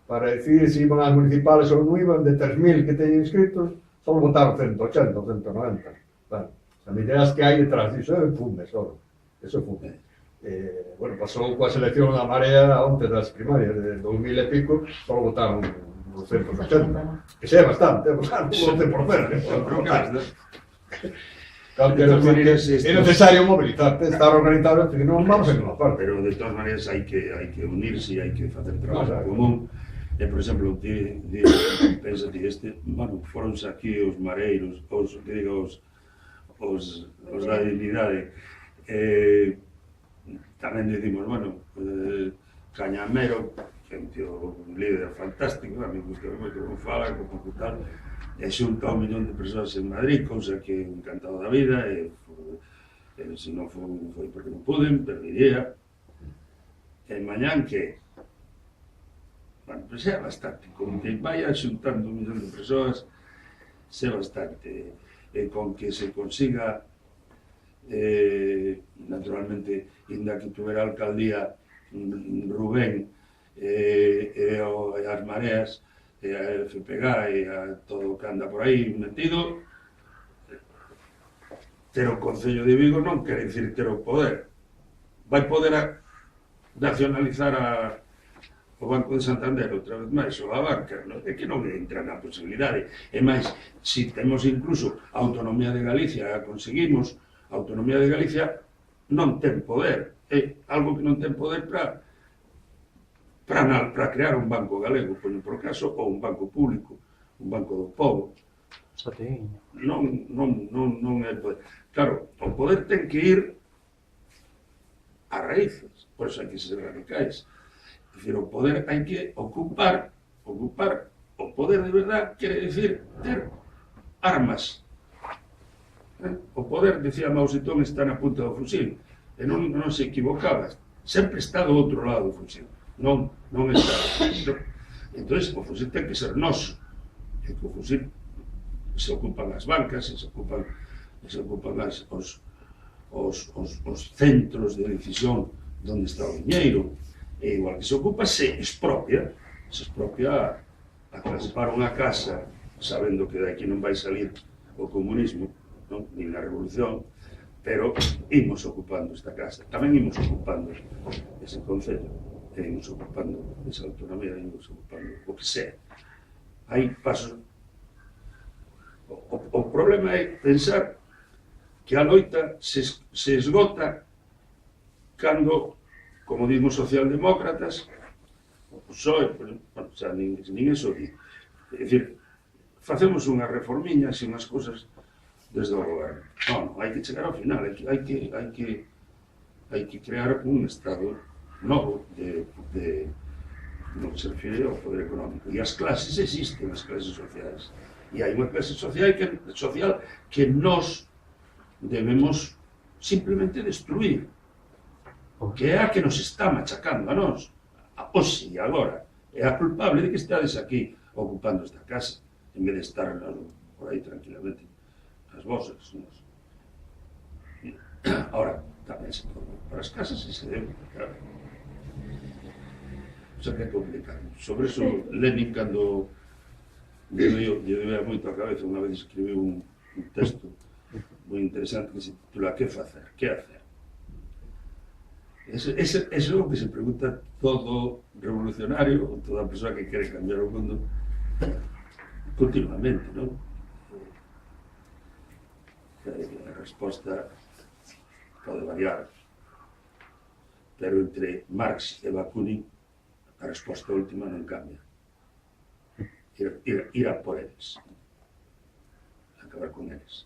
para decidir se iban ás municipales ou non iban, de 3.000 que teñen inscritos, só votaron 180 ou 190. Bueno, As ideas que hai detrás disso é fume só. Eso é fume. Bueno, pasou coa selección da Marea antes das primarias de 2000 e pico, só votaron 280. Que sea bastante, votaron un 11%. Pero que has de... Claro, é necesario movilizarte, estar organizado, porque non vamos a ninguna parte. Pero de todas maneras hai que unirse e hai que facer traballo común. Por exemplo, pensa ti, bueno, foronse aquí os mareiros, os da dignidade. Tamén dicimos, bueno, Cañamero, que é un líder fantástico, a mí gusta moito como fala, como tal, e xunta 1 millón de persoas en Madrid, cousa que encantado da vida, e se non foi porque non puden, perdiría. E mañán que? Bueno, pues é bastante, con que vaya xuntando 1 millón de persoas, é bastante, e con que se consiga, naturalmente, inda que tuvera alcaldía Rubén e as mareas, e a FPG e a todo o que anda por aí metido, ter o Concello de Vigo non quere dicir ter o poder. Vai poder nacionalizar o Banco de Santander outra vez máis, ou a banca, non? É que non entra na posibilidade. E máis, se temos incluso a autonomía de Galicia, a conseguimos, a autonomía de Galicia non ten poder. É algo que non ten poder para crear un banco galego, por caso, ou un banco público, un banco do povo. Non é poder. Claro, o poder ten que ir a raíces, por eso hai que ser radicais. É dicir, o poder hai que ocupar o poder de verdad, quere dicir ter armas. O poder, decía Mao Zedong, está na punta do fusil, e non se equivocaba, sempre está do outro lado do fusil. Non está. Entón, o fusil ten que ser noso. E o fusil se ocupan as bancas, se ocupan os centros de decisión onde está o diñeiro. E igual que se ocupa, se expropia a ocupar unha casa sabendo que daqui non vai salir o comunismo, non? Nin a revolución, pero imos ocupando esta casa. Tamén imos ocupando ese concello. Imos ocupando esa autonomía, imos ocupando o que sea. Hai pasos. O problema é pensar que a loita se esgota cando, como dimos socialdemócratas, o PSOE, bueno, xa nin eso di. É dicir, facemos unhas reformiñas e unhas cousas desde o goberno. Non, hai que chegar ao final, hai que crear un Estado novo no que se refire ao poder económico. E as clases existen, as clases sociais. E hai unha clase social que nós debemos simplemente destruir, que é a que nos está machacando a nós, hoxe e agora. É a culpable de que estades aquí ocupando esta casa, en vez de estar por aí tranquilamente as vosas. Ahora, tamén se pode para as casas e se debe, claro. O sea, que é complicado. Sobre eso, Lenin, cando lle debía moito a cabeza, unha vez escribiu un texto moi interesante que se titula "Que facer? Que hacer?". Eso é o que se pregunta todo revolucionario, toda persoa que quere cambiar o mundo continuamente, non? A resposta pode variar, pero entre Marx e Bakunin a resposta última non cambia. Ir a por eles, acabar con eles.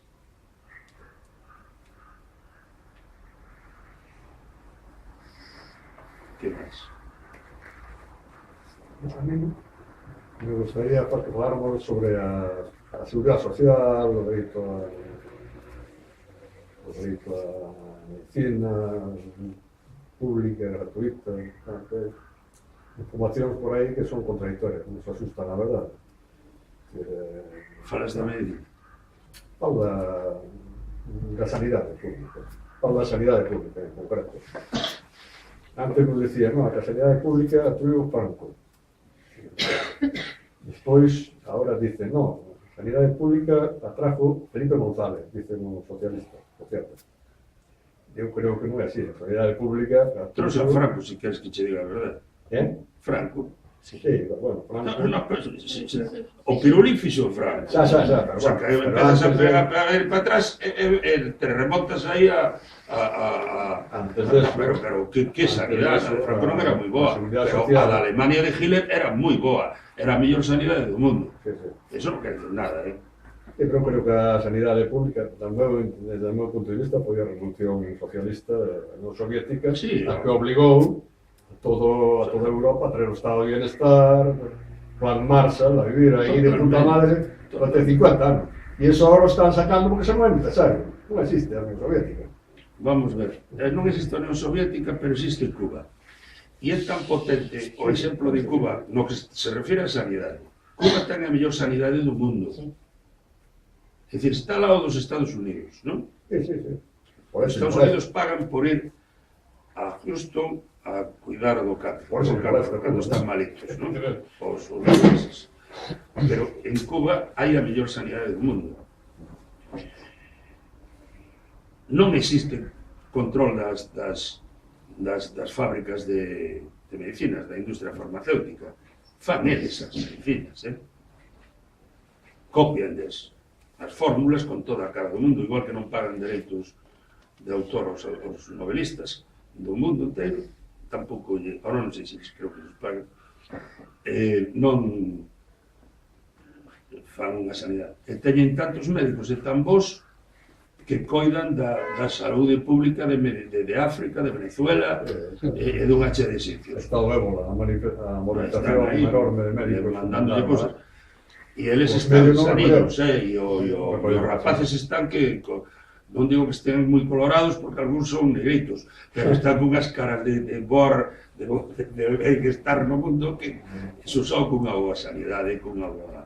Que máis? A mí me gustaría participáramos sobre a seguridade social, o dereito a medicina pública, gratuita, informacións por aí que son contradictorias, non se asustan a verdade. Falas da medicina? Falo da sanidade pública. Falo da sanidade pública, en concreto. Antes nos decía, non, a sanidade pública tuvo Franco. Despois, agora dice, non, a sanidade pública atrajo Felipe González, dicen os socialistas, por cierto. Eu creo que non é así, a sanidade pública... Trouxe a Franco, se queres que che diga a verdade. Franco. Sí, bueno, Franco... O Pirulí fixo o Franco. Xa, pero O sea, que empezas a ir para atrás e te remontas aí a... Antes de eso... Pero que sanidade? Franco non era moi boa. Pero a da Alemania de Hitler era moi boa. Era a mellor sanidade do mundo. Eso non quer dizer nada, Eu creo que a sanidade pública, desde o meu punto de vista, foi a revolución socialista non soviética, a que obligou a toda Europa a traer o estado de bienestar, plan Marshall, a vivir aí de puta madre durante 50 anos. E eso ahora o están sacando porque xa non é necesario. Non existe a Unión Soviética. Vamos ver, non existe a Unión Soviética, pero existe Cuba. E é tan potente o exemplo de Cuba no que se refire a sanidade. Cuba ten a mellor sanidade do mundo. É dicir, está ao lado dos Estados Unidos, non? Sí. Os Estados Unidos pagan por ir a Houston a cuidar do cáncer, cando están malitos, non? Os ingleses. Pero en Cuba hai a mellor sanidade do mundo. Non existe control das fábricas de medicinas, da industria farmacéutica. Fan eles as medicinas, copian as fórmulas con toda a cara do mundo, igual que non pagan dereitos de autor aos novelistas do mundo inteiro, tampouco, ahora non sei se creo que os pagan, non fan unha sanidade. E teñen tantos médicos e tan bons que coidan da saúde pública de África, de Venezuela e dunha che de sitios. Está o ébola, a movimentación enorme de médicos. Mandándolle cosas. E eles están sanidos, e os rapaces están que, non digo que estén moi colorados porque algúns son negritos, pero están con unhas caras de estar no mundo que iso só con unha boa sanidade, con unha boa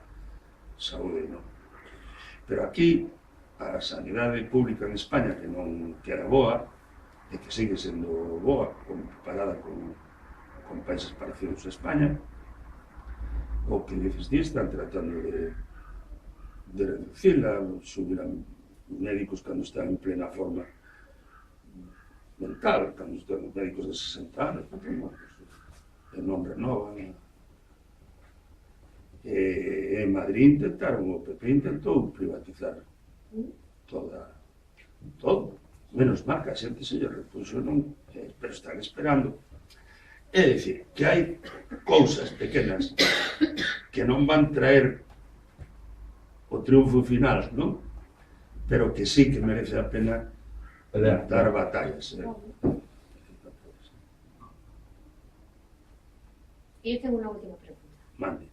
saúde, non? Pero aquí, a sanidade pública en España, que era boa, e que sigue sendo boa, comparada con países parecidos a España, o que dices ti, están tratando de reducirla, subir a médicos cando están en plena forma mental, cando están médicos de 60 anos, e non renovan. En Madrid intentaron, o PP intentou privatizar todo, menos mal que a xente se lle repuxo, non, pero están esperando. É dicir, que hai cousas pequenas que non van traer o triunfo final, non? Pero que sí que merece a pena dar batallas. Y yo tengo una última pregunta. Mande.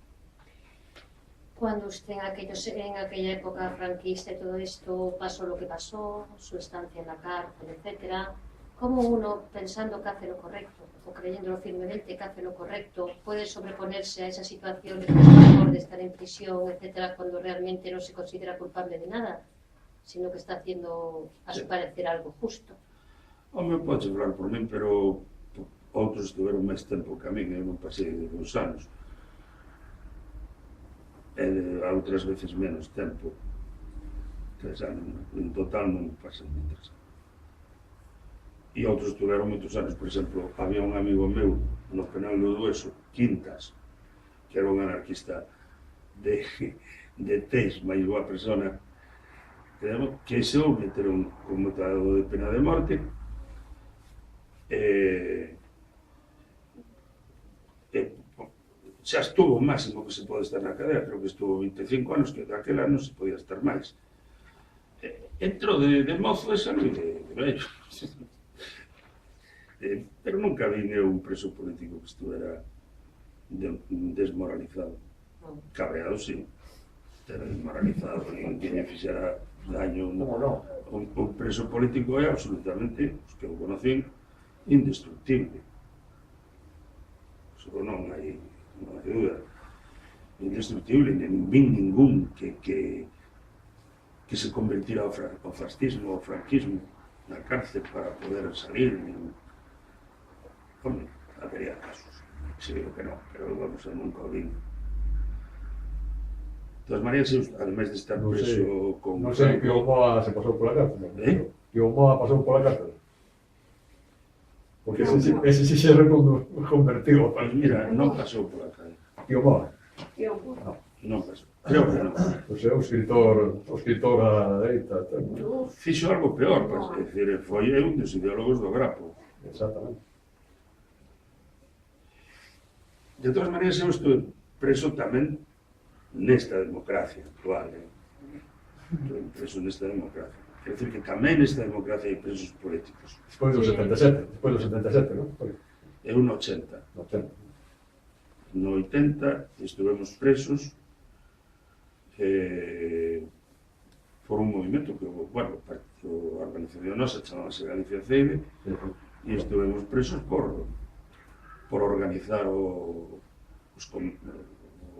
Cuando usted en aquella época franquista y todo esto pasó lo que pasó, su estancia en la cárcel, etcétera, ¿cómo uno, pensando que hace lo correcto, o creyéndolo firmemente que hace lo correcto, puede sobreponerse a esa situación de estar en prisión, etcétera, cuando realmente no se considera culpable de nada, sino que está haciendo, a su parecer, algo justo? Home, podes falar por min, pero outros tiveron máis tempo que a min, eu non pasei de 2 anos. E outras veces menos tempo. 3 anos, en total non pasei de 3 anos. E outros tuveron moitos anos, por exemplo, había un amigo meu no penal do Dueso, Quintas, que era un anarquista de Teix, máis boa persona, que ese o meteron conmutado de pena de morte, xa estuvo o máximo que se pode estar na cadea, creo que estuvo 25 anos, que daquela non se podía estar máis. Entrou de mozo e saliu de vello. Pero nunca vi un preso político que estuvera desmoralizado. Cabreado, sí, pero desmoralizado, ninguén que lle fixera daño. Un preso político é absolutamente, os que o conocen, indestructible. Eso non hai dúda. Indestructible, non vi ningún que se convertira ao fascismo, ao franquismo, na cárcel para poder salir. Hombre, habería casos, se digo que non, pero vamos, eu nunca o vi. De todas maneras, además de estar No sé. preso con... No sé, Pío Moa se pasó por la cárcel. ¿No? ¿Eh? Pío Moa pasó por la cárcel. Porque ese sí se reconvertió. Pues mira, non pasou por a calle. Pío Moa. Non pasou. Creo que non. Pues é o escritor a dereita. Fixo algo peor, pues, é dicir, foi un dos ideólogos do Grapo. Exactamente. De todas maneiras, eu estou preso tamén nesta democracia actual. Estou preso nesta democracia. Quer dizer que tamén nesta democracia hai presos políticos. Despois do 77, non? Eu no 80. No 80. No 80 estivemos presos por un movimento que, bueno, a organización nosa chamábase Galicia Ceide, e estivemos presos por organizar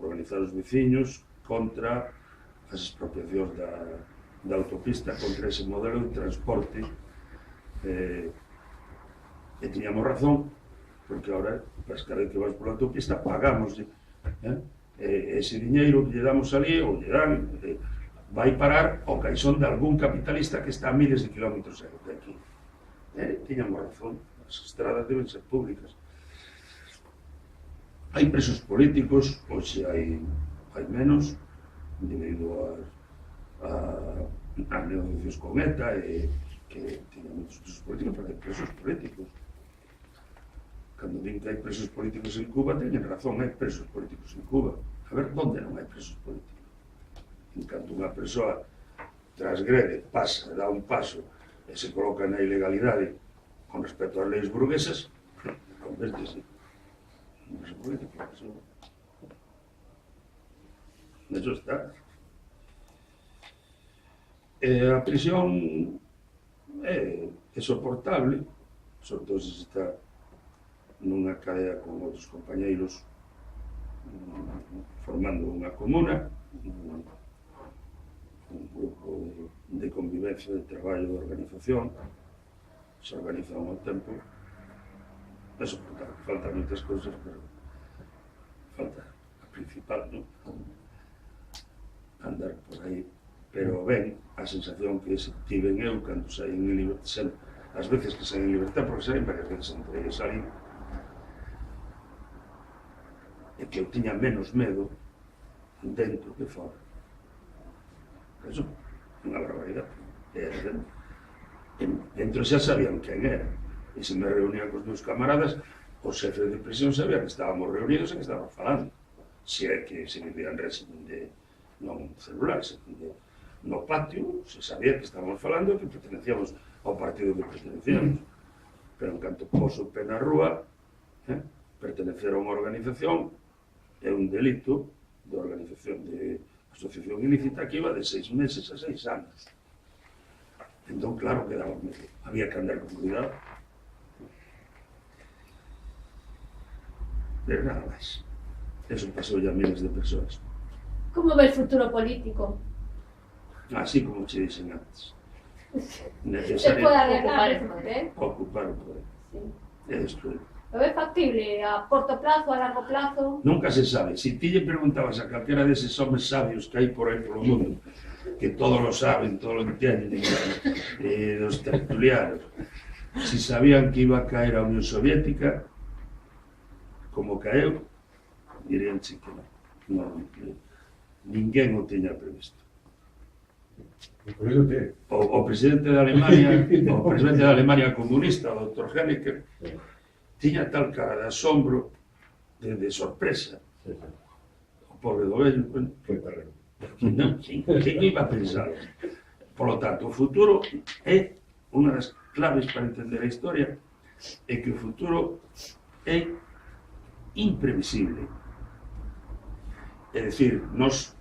organizar os veciños contra as expropiacións da autopista, contra ese modelo de transporte, e tiñamos razón, porque ahora, cada vez que vas pola autopista, pagamos, ese diñeiro que lle damos ali, ou lle dan, vai parar ao caixón de algún capitalista que está a miles de kilómetros de aquí. Tiñamos razón, as estradas deben ser públicas. Hai presos políticos, hoxe hai menos, debido a negociacións con ETA, que tiña moitos presos políticos, pero hai presos políticos. Cando din que hai presos políticos en Cuba, teñen razón, hai presos políticos en Cuba. A ver, onde non hai presos políticos? En canto unha persoa transgrede, pasa, dá un paso e se coloca na ilegalidade con respecto ás leis burguesas, convértese en preso político. Eso está. A prisión é soportable, sobre todo se está nunha cadea con outros compañeiros formando unha comuna, un grupo de convivencia, de traballo, de organización, se organiza ao tempo. É soportable, faltan moitas cousas, pero falta a principal, non? Andar por aí. Pero ben, a sensación que tiven eu cando saín en libertad, as veces que saín en libertad, porque saín varias veces entre eles saín, é que eu tiña menos medo dentro que fora. Eso é unha barbaridade. Dentro xa sabían quen era. E se me reunía cos meus camaradas, o xefe de prisión sabía que estábamos reunidos e que estábamos falando. Se é que se vivían régimen de non celular, no patio se sabía que estábamos falando e que pertenecíamos ao partido que pertenecíamos. Pero en canto poso o pé na rúa, pertenecer a unha organización é un delito de organización de asociación ilícita que iba de 6 meses a 6 anos. Entón, claro que daba medo. Había que andar con cuidado. Pero nada máis. Eso pasou ya a miles de persoas. Como ve el futuro político? Así como che dixen antes. Se Necesario puede arreglar, ¿eh? ocupar o poder. Sí. E destruir. ¿Lo ves factible a corto plazo, a largo plazo? Nunca se sabe. Si ti lle preguntabas a calquera deses homes sabios que hai por aí polo mundo, que todo lo saben, todo lo entienden, dos tertulianos, si sabían que iba a caer a Unión Soviética, como caeu, dirían que non, ninguén o tiña previsto. O presidente de Alemania comunista, o Dr. Hennecker, tiña tal cara de asombro, de sorpresa. O pobre do vello, Foi terreno. que iba a pensar? Por lo tanto, o futuro é unha das claves para entender a historia, é que o futuro é imprevisible. É dicir, nós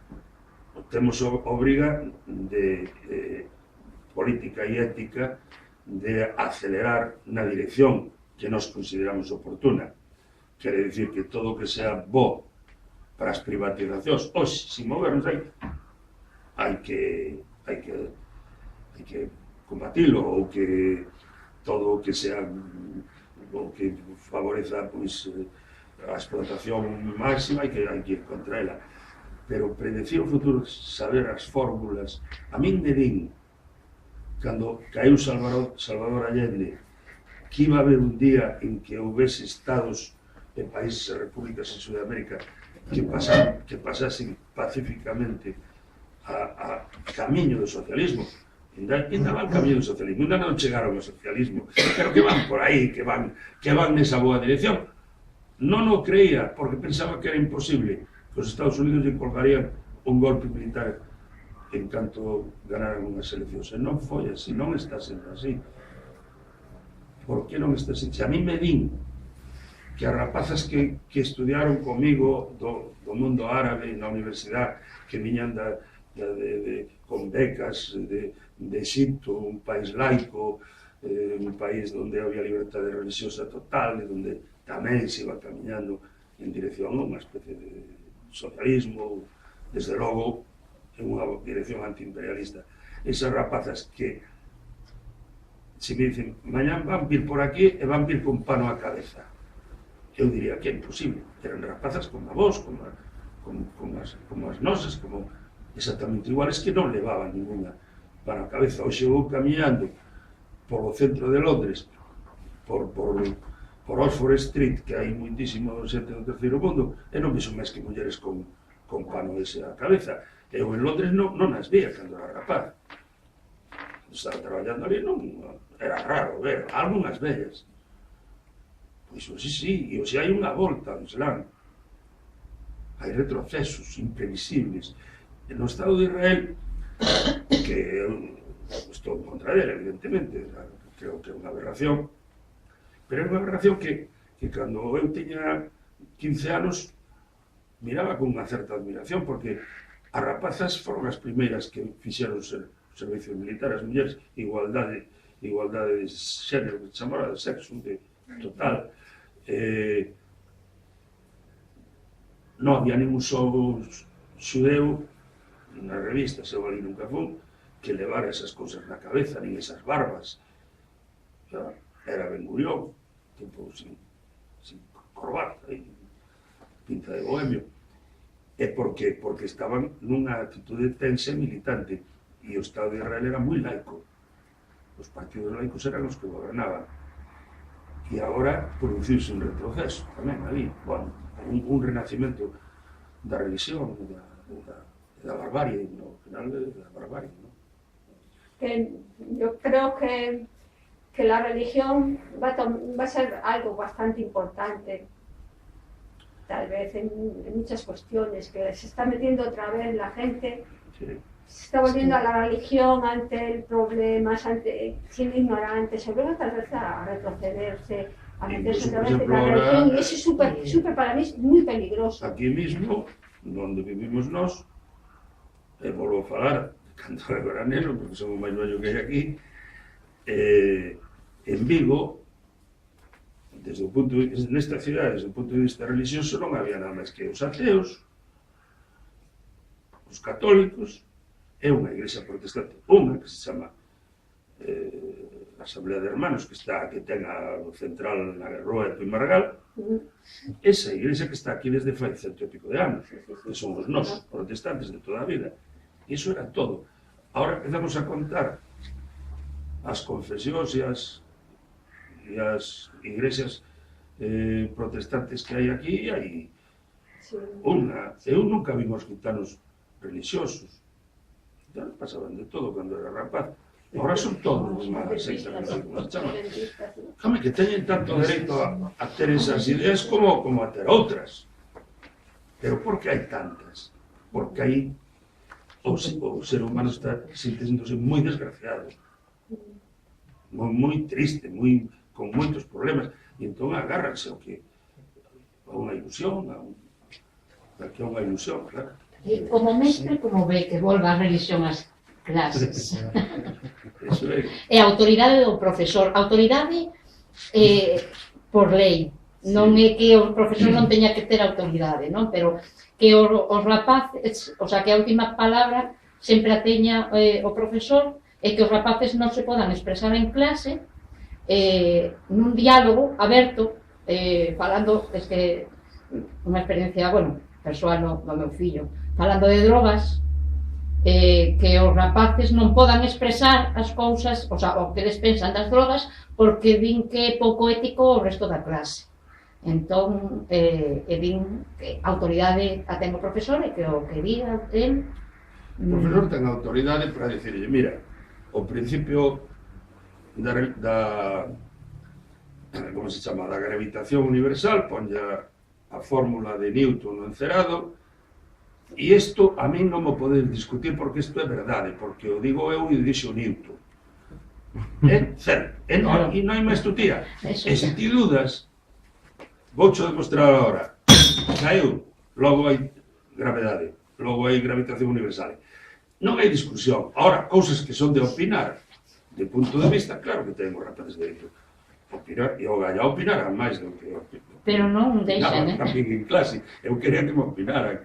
temos obriga de política e ética de acelerar na dirección que nós consideramos oportuna. Quere dicir que todo o que sea bo para as privatizacións, hoxe, sin movernos aí, hai que combatilo, ou que todo o que sea o que favoreza pois, a explotación máxima hai que ir contra ela. pero predecir o futuro, saber as fórmulas. A min me din, cando caeu Salvador Allende, que iba a haber un día en que houvese estados e países e repúblicas en Sudamérica que pasasen pacíficamente a camiño do socialismo. Ainda van camiño do socialismo, ainda non chegaron ao socialismo, pero que van por aí, que van nesa boa dirección. Non o creía, porque pensaba que era imposible que os Estados Unidos lle colgarían un golpe militar en canto ganaran unhas eleccións. E non foi así, non está sendo así. Por que non está así? Se a mí me din que as rapazas que estudiaron comigo do mundo árabe na universidade, que viñan con becas de Egipto, un país laico, un país onde había libertade religiosa total, e onde tamén se iba camiñando en dirección a unha especie de socialismo, desde logo, en unha dirección antiimperialista. Esas rapazas que, se me dicen, mañán van vir por aquí e van vir con pano á cabeza, eu diría que é imposible. Eran rapazas como a vos, como as nosas, como exactamente iguales, que non levaban ninguna pano á cabeza. Hoxe vou camiñando polo centro de Londres, por Oxford Street, que hai moitísimo xente do terceiro mundo, e non vexo máis que mulleres con pano ese á cabeza. Eu en Londres non as vía cando era rapaz. Cando estaba traballando ali non era raro ver algunhas vellas. Pois hoxe sí, e hoxe hai unha volta ao Islam. Hai retrocesos imprevisibles. E no Estado de Israel, que eu estou en contra dele, evidentemente, creo que é unha aberración, pero é unha aberración que cando eu tiña 15 anos miraba con unha certa admiración, porque as rapazas foron as primeiras que fixeron o servicio militar, as mulleres, igualdade de xénero, que chamara de sexo, de total. Non había ningún só xudeu nas revistas, eu ali nunca fun, que levara esas cousas na cabeza, nin esas barbas. Era Ben Gurión, tipo sin corbata, pinta de bohemio. É porque estaban nunha actitude tensa e militante, e o Estado de Israel era moi laico. Os partidos laicos eran os que gobernaban. E agora produciuse un retroceso tamén ali, bueno, un renacimento da religión, da barbarie, no final da barbarie, ¿no? Yo creo que la religión va a ser algo bastante importante, tal vez en muchas cuestiones, que se está metiendo otra vez la gente, Sí. se está volviendo a la religión ante el problema, siendo ignorante, se vuelve tal vez a retrocederse, a meterse otra vez en la religión, y eso es súper para mí es muy peligroso. Aquí mismo, onde vivimos nós, volvo a falar, cando era neno, porque somos máis vello que hai aquí, en Vigo, nesta cidade, desde o punto de vista religioso, non había nada máis que os ateos, os católicos, e unha igrexa protestante, unha que se chama Asamblea de Hermanos, que ten o central na Rúa de Pimargal. Esa igrexa que está aquí desde fai 100 e pico de anos, que son os nosos protestantes de toda a vida. Iso era todo. Ahora empezamos a contar as confesións e as igrexas protestantes que hai aquí, e hai unha. Eu nunca vimos gitanos religiosos. Gitanos pasaban de todo cando era rapaz. Ahora son todos unha secta, non sei como se chama. Jame, que teñen tanto dereito a ter esas ideas como a ter outras. Pero por que hai tantas? Porque aí o ser humano está sinténdose moi desgraciado, moi triste, con moitos problemas, e entón agárranse a unha ilusión, a unha ilusión, claro. E como mestre, como ve que volva a religión ás clases? Eso é. E a autoridade do profesor, autoridade por lei, non é que o profesor non teña que ter autoridade, non? Pero que os rapaces, o sea, que a última palabra sempre a teña o profesor, e que os rapaces non se podan expresar en clase nun diálogo aberto, falando, unha experiencia, bueno, persoal do meu fillo, falando de drogas, que os rapaces non podan expresar as cousas, o sea, o que eles pensan das drogas, porque din que é pouco ético o resto da clase. Entón, din que a autoridade a ten o profesor e que o que diga el... O profesor ten autoridade para dicirlle, mira, o principio da como se chama, da gravitación universal, ponlle a fórmula de Newton no encerado, e isto a min non mo podes discutir porque isto é verdade, porque o digo eu e dixo Newton. É certo, e non hai máis tutía. E se ti dudas, voucho demostrar agora, caeu, logo hai gravedade, logo hai gravitación universal. Non hai discusión. Ahora, cousas que son de opinar, de punto de vista, claro que temos rapaces dereito a opinar, e o galla opinarán máis do que opinar. Pero non deixan, Tamén en clase, eu quería que me opinaran.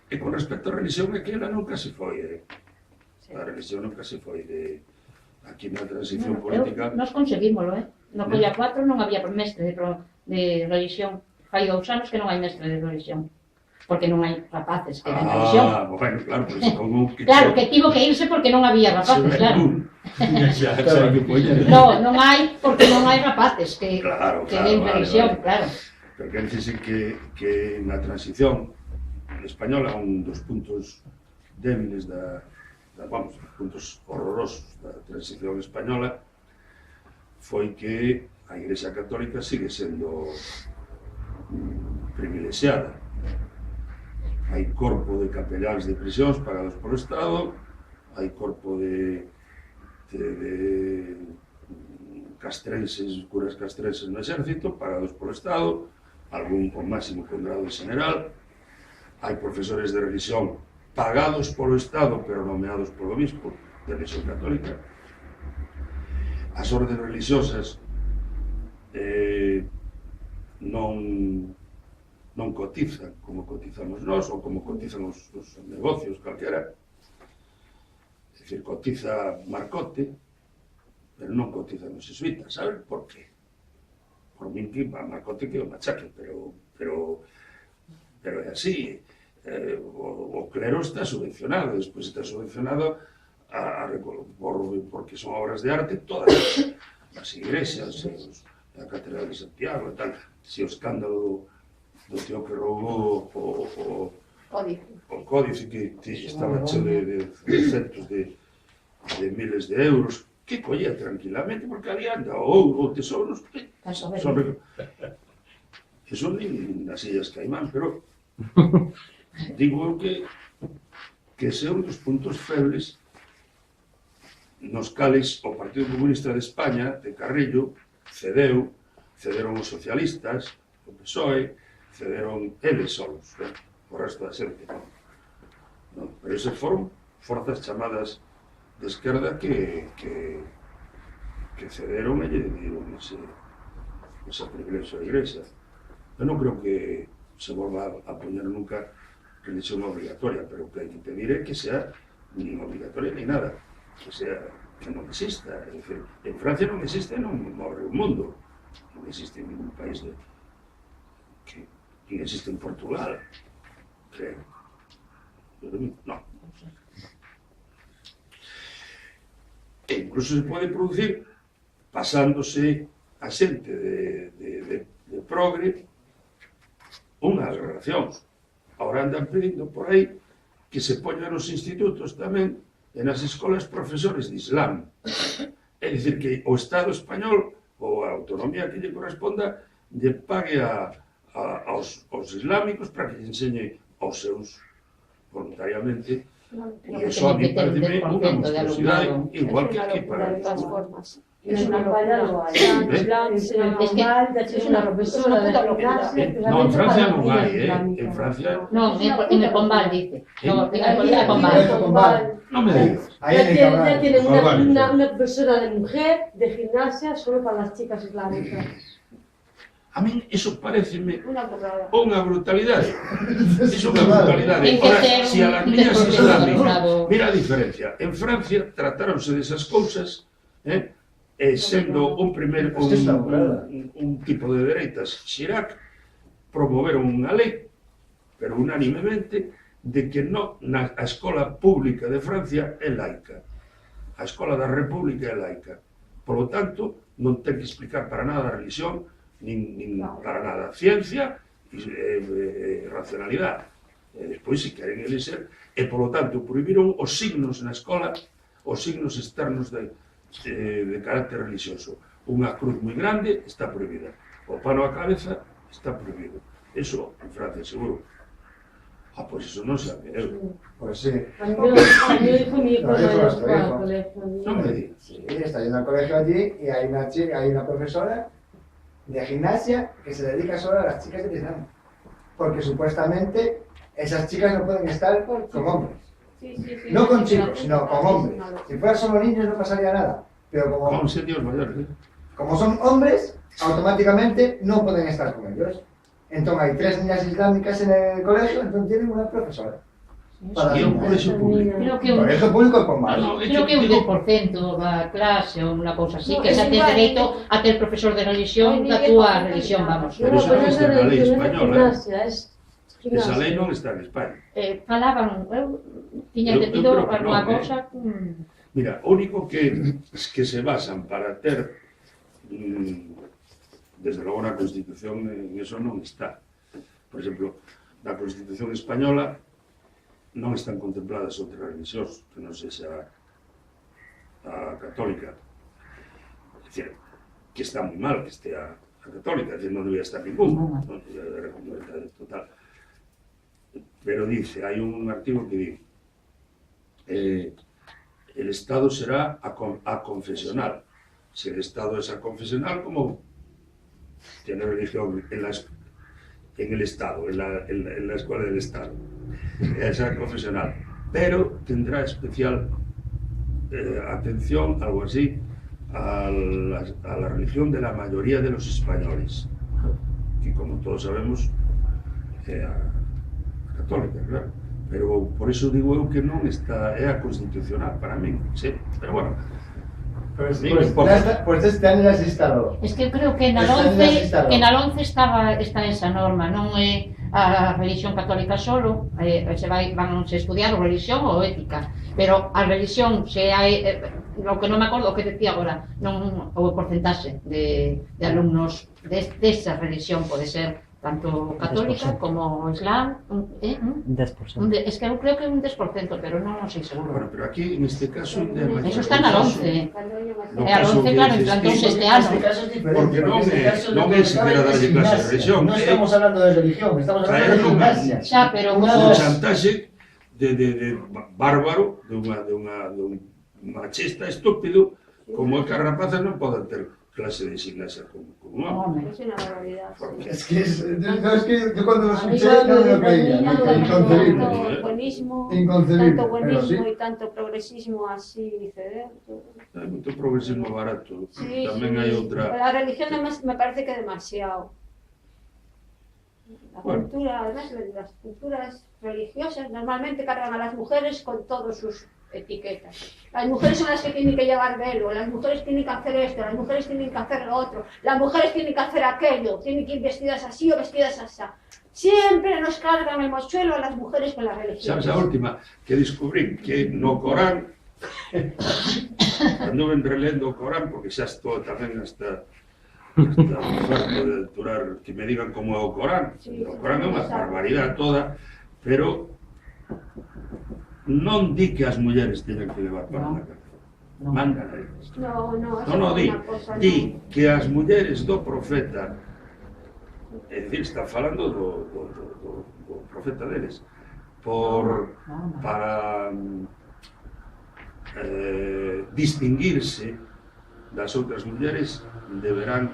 E con respecto á religión, é que ela nunca se foi, a religión nunca se foi aquí na transición política. Nos conseguímoslo, no Colla 4 non había mestre de religión. Fai 2 anos que non hai mestre de religión. Porque non hai rapaces que den religión. Bueno, claro, pues, como que claro, que tivo que irse porque non había rapaces, claro. Non hai, porque non hai rapaces que den religión, claro. Porque dicese que na transición española un dos puntos débiles vamos, puntos horrorosos da transición española foi que a Igrexa Católica sigue sendo privilexiada. Hai corpo de capelláns de prisións pagados polo Estado, hai corpo de castrenses, curas castrenses no exército pagados polo Estado, algún con máximo con grado de general. Hai profesores de religión pagados polo Estado, pero nomeados polo obispo de religión católica. As ordes religiosas non cotizan como cotizamos nós, ou como cotizan os negocios calquera. É dicir, cotiza Marcote, pero non cotizan os jesuitas, sabes por qué? Por min que Marcote que o machaque, pero é así. O clero está subvencionado, despois está subvencionado porque son obras de arte todas as igrexas, a Catedral de Santiago e tal. Se o escándalo do tío que roubou o códice que estaba cheo de centos de miles de euros, que collía tranquilamente porque ali anda o ouro, o tesouros, que son nas Illas Caimán, pero digo eu que ese é un dos puntos febles nos cales o Partido Comunista de España, de Carrillo, cederon os socialistas, o PSOE, cederon eles solos, o resto da xente. Pero ese foron forzas chamadas de esquerda que cederon e lle dieron ese privilegio á Igrexa. Eu non creo que se volva a poñer nunca religión obligatoria, pero o que hai que pedir é que sea nin obligatoria ni nada, que non exista. É dicir, en Francia non existe, non morre o mundo, non existe en ningún país que non existe en Portugal, creo. Non. E incluso se pode producir pasándose a xente de progre unhas relacións. Ahora andan pedindo por aí que se poñan nos institutos tamén e nas escolas profesores de Islam. É dicir, que o Estado español ou a autonomía que lle corresponda lle pague aos islámicos para que lle enseñe aos seus voluntariamente. E iso a mí parece unha monstruosidade, igual que aquí para as escolas. En España non hai. Es una profesora de clase. No, en Francia non hai, en Francia... No, en el Pombal, dice. No, en el Pombal. No me digas. Ya tienen una profesora de mujer, de gimnasia, solo para las chicas islámicas. A mí eso pareceme Una brutalidade. Es unha brutalidade. Ahora, si a las niñas islámicas... Mira a diferencia. En Francia tratáronse desas cousas, sendo un tipo de dereitas, Chirac, promoveron unha lei, pero unánimemente, de que a escola pública de Francia é laica. A escola da República é laica. Por lo tanto, non ten que explicar para nada a religión, nin para nada a ciencia e racionalidade. E despois, se queren elixer, e por lo tanto, prohibiron os signos na escola, os signos externos de carácter religioso. Unha cruz moi grande está prohibida. O pano á cabeza está prohibido. Eso en Francia, seguro. Pois eso non sabe, Pues sí. A mí dijo mi hijo No, eso mayor es tu para el hijo. colegio. non me digas. Sí, está yendo al colegio allí y hay una chica, hay una profesora de gimnasia que se dedica solo a las chicas del Islam. Porque supuestamente esas chicas no pueden estar con hombres. Sí, sí, sí. No con chicos, sino con hombres. Si fueran solo niños no pasaría nada. Pero Con setios mayores, como son hombres, automáticamente no pueden estar con ellos. Entonces hay 3 niñas islámicas en el colegio, entonces tienen una profesora. Para E un niñas. colexio público. Creo que un, Colegio público con más. creo que un 10% da clase ou unha cousa así, No, que es xa ten igual, dereito a ter profesor de religión Ay, da Miguel, túa no, religión, no. vamos. Pero No, eso pero non es está de na lei religión, es española. gimnasia, es Esa gimnasia. lei non está en España. Falaban, eu tiña Eu entendido creo que algunha non, cousa... Mira, o único que se basan para ter, desde logo na Constitución, en eso non está. Por exemplo, na Constitución española non están contempladas outras religións que non sexa a católica. É dicir, que está moi mal que estea a católica, é dicir, non debía estar ningún, non debía haber comunidade total. Pero dice, hai un artigo que dice, el Estado será aconfesional. Si el Estado es aconfesional, ¿cómo tiene religión en el Estado, en la escuela del Estado? Es aconfesional. Pero tendrá especial atención, algo así, a la religión de la mayoría de los españoles, que como todos sabemos, católica, claro. Pero por eso digo eu que non está, é a constitucional para min, sí. Pero bueno, Pues poco. este año ya se instaló. Es que creo que na LONCE está esa norma, non é a religión católica solo, van se estudiar o religión ou ética, pero a religión, se hai, lo que non me acordo o que decía agora, non o porcentaxe de alumnos desa religión pode ser tanto católica como islam, Un 10%. es que eu creo que é un 10%, pero non sei seguro. Bueno, pero aquí, en este caso, Eso está na LONCE. No E a caso LONCE, que claro, dices implantouse ti, este En ano. este caso es diferente. Porque en este caso non lo é que siquiera cabe darlle es clase de gimnasia. religión, No estamos hablando de religión, estamos hablando de gimnasia. Xa, pero Una un dos. chantaxe de bárbaro, de un machista estúpido, como é que as rapazas non poden ter clase de gimnasia como un home. Es una barbaridad. Es que yo cuando lo escuché Arriba no me lo de creía. Cataluña, Inconcebible. Tanto buenismo, Inconcebible, tanto pero buenismo sí. y tanto progresismo así diferente. Hai moito progresismo barato. Sí, Tamén sí. hai outra. La religión además me parece que demasiado. La Bueno. cultura, además las culturas religiosas normalmente cargan a las mujeres con todas sus etiquetas. Las mujeres son las que tienen que llevar velo, las mujeres tienen que hacer esto, las mujeres tienen que hacer lo otro, las mujeres tienen que hacer aquello, tienen que ir vestidas así o vestidas así. Siempre nos cargan el mochuelo a las mujeres con la religión. Sabes a última que descubrí que no Corán anduve relendo o Corán porque xa estou tamén hasta farto de aturar que me digan como é o Corán. Sí, O Corán é unha barbaridade toda, pero non di que as mulleres teñan que levar para na cabeza. Manda a eles. No, no, No, es di, una cosa, di que as mulleres do profeta, é dicir, está falando do profeta deles, para distinguirse das outras mulleres, deberán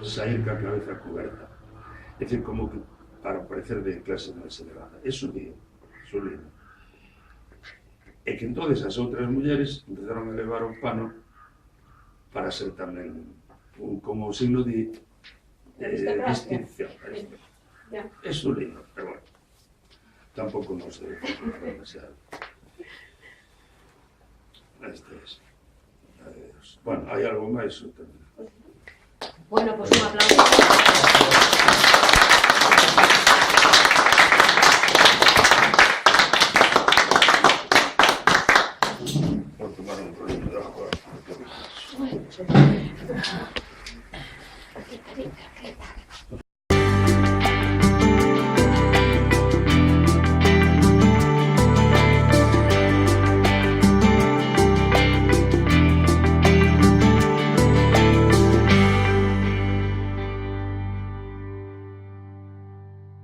sair ca cabeza coberta. É dicir, como que para parecer de clase máis elevada. Eso di, eso di. E que entonces as outras mulleres empezaron a levar o pano para ser tamén como signo de distinción. Ya. Eso lindo, pero bueno, tampouco non se demasiado. Este es. Adiós. Bueno, hai algo máis? Bueno, pues un aplauso. de acuerdo.